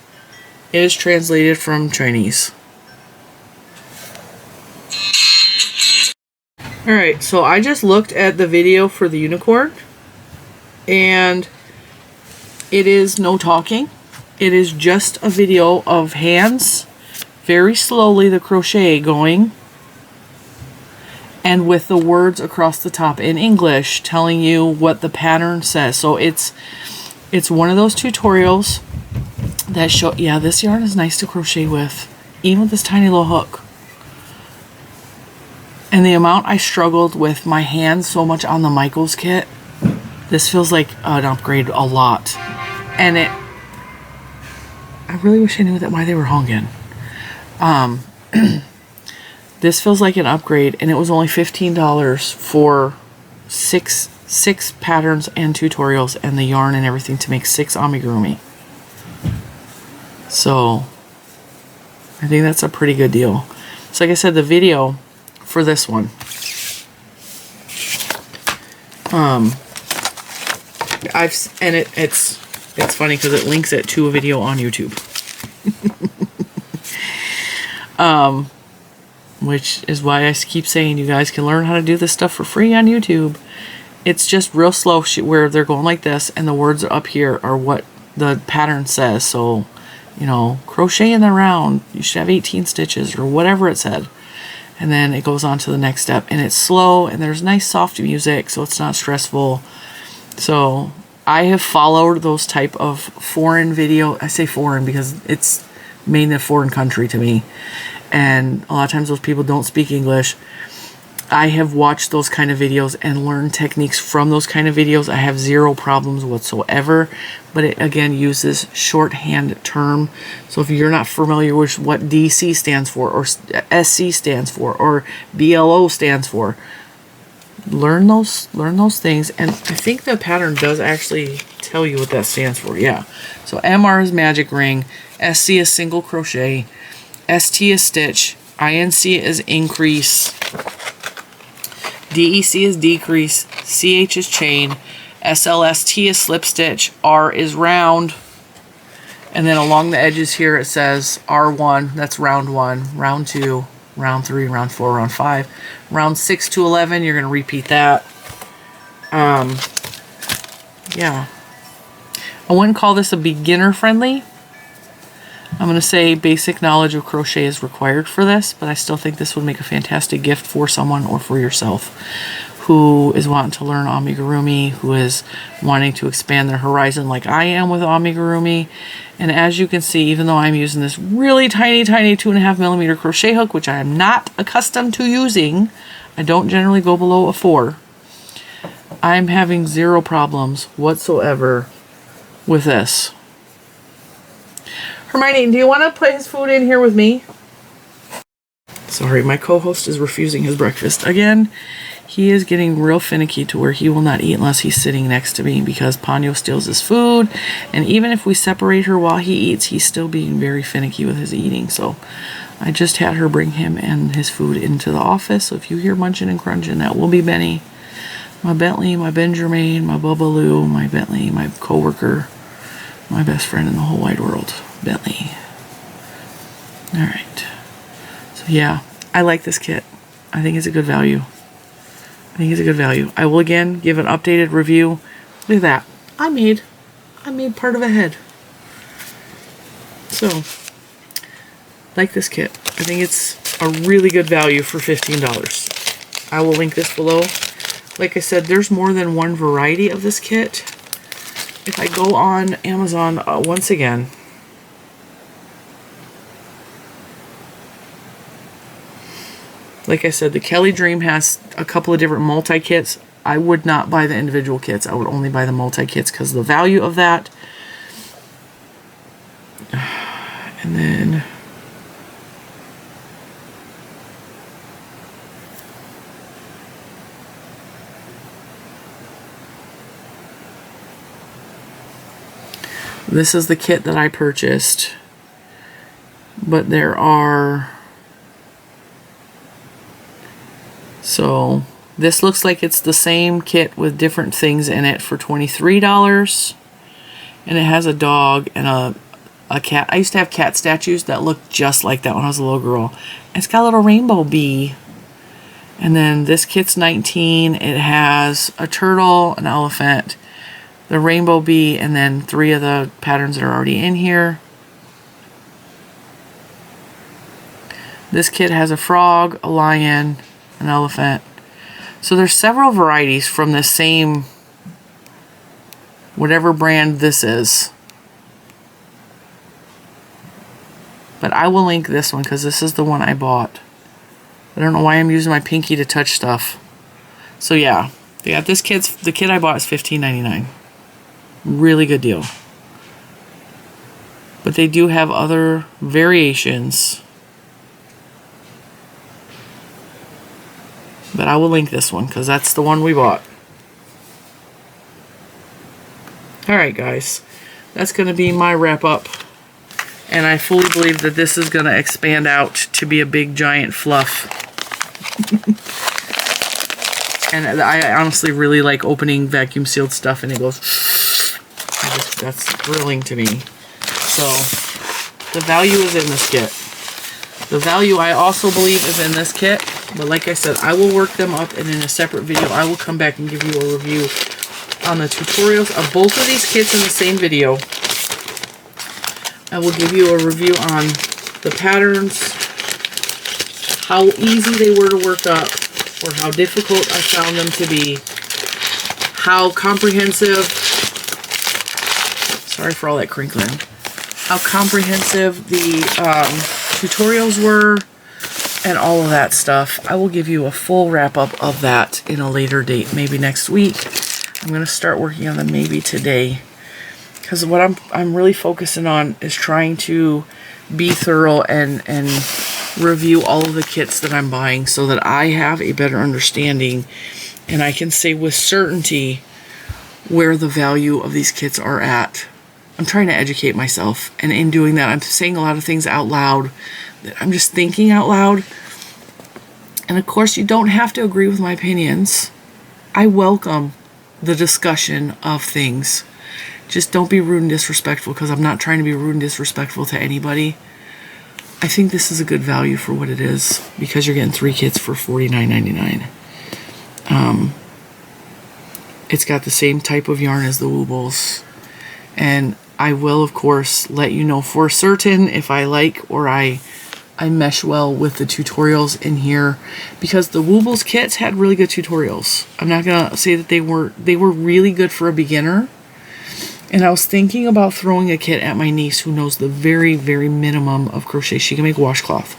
it is translated from Chinese. Alright, so I just looked at the video for the unicorn, and it is no talking. It is just a video of hands, very slowly the crochet going, and with the words across the top in English telling you what the pattern says. So it's one of those tutorials that show, yeah, this yarn is nice to crochet with, even with this tiny little hook. And the amount I struggled with my hands so much on the Michaels kit, this feels like an upgrade a lot. And I really wish I knew why they were hung in. This feels like an upgrade, and it was only $15 for six patterns and tutorials and the yarn and everything to make 6 amigurumi. So I think that's a pretty good deal. So like I said, the video for this one, it's funny because it links it to a video on YouTube. Which is why I keep saying you guys can learn how to do this stuff for free on YouTube. It's just real slow where they're going like this, and the words up here are what the pattern says. So, you know, crochet in the round, you should have 18 stitches or whatever it said. And then it goes on to the next step, and it's slow, and there's nice soft music, so it's not stressful. So I have followed those type of foreign video. I say foreign because it's made in a foreign country to me. And a lot of times those people don't speak English. I have watched those kind of videos and learned techniques from those kind of videos. I have zero problems whatsoever. But it, again, uses shorthand term. So if you're not familiar with what DC stands for, or SC stands for, or BLO stands for, learn those things. And I think the pattern does actually tell you what that stands for. Yeah. So MR is magic ring, SC is single crochet, ST is stitch, INC is increase, DEC is decrease, CH is chain, SLST is slip stitch, R is round, and then along the edges here it says R1, that's round 1, round 2, round 3, round 4, round 5, round 6 to 11, you're going to repeat that. Yeah. I wouldn't call this a beginner friendly. I'm going to say basic knowledge of crochet is required for this, but I still think this would make a fantastic gift for someone or for yourself who is wanting to learn amigurumi, who is wanting to expand their horizon like I am with amigurumi. And as you can see, even though I'm using this really tiny 2.5mm crochet hook, which I am not accustomed to using, I don't generally go below a 4, I'm having zero problems whatsoever with this. Hermione, do you want to put his food in here with me? Sorry, my co-host is refusing his breakfast. Again, he is getting real finicky to where he will not eat unless he's sitting next to me because Ponyo steals his food. And even if we separate her while he eats, he's still being very finicky with his eating. So I just had her bring him and his food into the office. So if you hear munching and crunching, that will be Benny. My Bentley, my Benjamin, my Bubba Lou, my Bentley, my co-worker, my best friend in the whole wide world. Bentley. Alright. So yeah, I like this kit. I think it's a good value. I will again give an updated review. Look at that. I made part of a head. So, like this kit. I think it's a really good value for $15. I will link this below. Like I said, there's more than one variety of this kit. If I go on Amazon once again, like I said, the Kelly Dream has a couple of different multi-kits. I would not buy the individual kits. I would only buy the multi-kits because of the value of that. And then This is the kit that I purchased. But there are... So, this looks like it's the same kit with different things in it for $23. And it has a dog and a cat. I used to have cat statues that looked just like that when I was a little girl. It's got a little rainbow bee. And then this kit's $19. It has a turtle, an elephant, the rainbow bee, and then 3 of the patterns that are already in here. This kit has a frog, a lion, an elephant. So there's several varieties from the same, whatever brand this is. But I will link this one because this is the one I bought. I don't know why I'm using my pinky to touch stuff. So yeah, they got this kit. The kit I bought is $15.99. Really good deal. But they do have other variations. But I will link this one because that's the one we bought. Alright guys, that's going to be my wrap up. And I fully believe that this is going to expand out to be a big giant fluff. And I honestly really like opening vacuum sealed stuff and it goes... that's thrilling to me. So, the value is in this kit. The value I also believe is in this kit. But like I said, I will work them up and in a separate video I will come back and give you a review on the tutorials of both of these kits in the same video. I will give you a review on the patterns, how easy they were to work up, or how difficult I found them to be, how comprehensive, sorry for all that crinkling, how comprehensive the tutorials were, and all of that stuff. I will give you a full wrap-up of that in a later date, maybe next week. I'm going to start working on them maybe today. Because what I'm really focusing on is trying to be thorough and review all of the kits that I'm buying so that I have a better understanding and I can say with certainty where the value of these kits are at. I'm trying to educate myself, and in doing that I'm saying a lot of things out loud that I'm just thinking out loud. And of course you don't have to agree with my opinions. I welcome the discussion of things. Just don't be rude and disrespectful, because I'm not trying to be rude and disrespectful to anybody. I think this is a good value for what it is, because you're getting 3 kits for $49.99. It's got the same type of yarn as the Woobles. And I will, of course, let you know for certain if I like or I mesh well with the tutorials in here, because the Woobles kits had really good tutorials. I'm not going to say that they were really good for a beginner. And I was thinking about throwing a kit at my niece who knows the very, very minimum of crochet. She can make washcloth.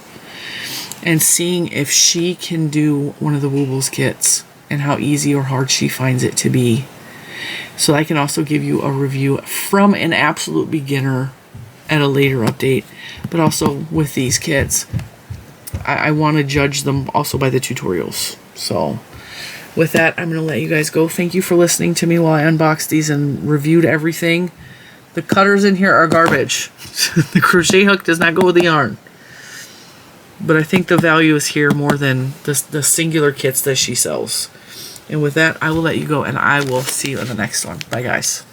And seeing if she can do one of the Woobles kits and how easy or hard she finds it to be. So I can also give you a review from an absolute beginner at a later update. But also with these kits, I want to judge them also by the tutorials. So with that, I'm going to let you guys go. Thank you for listening to me while I unboxed these and reviewed everything. The cutters in here are garbage. The crochet hook does not go with the yarn. But I think the value is here more than the singular kits that she sells. And with that, I will let you go, and I will see you in the next one. Bye, guys.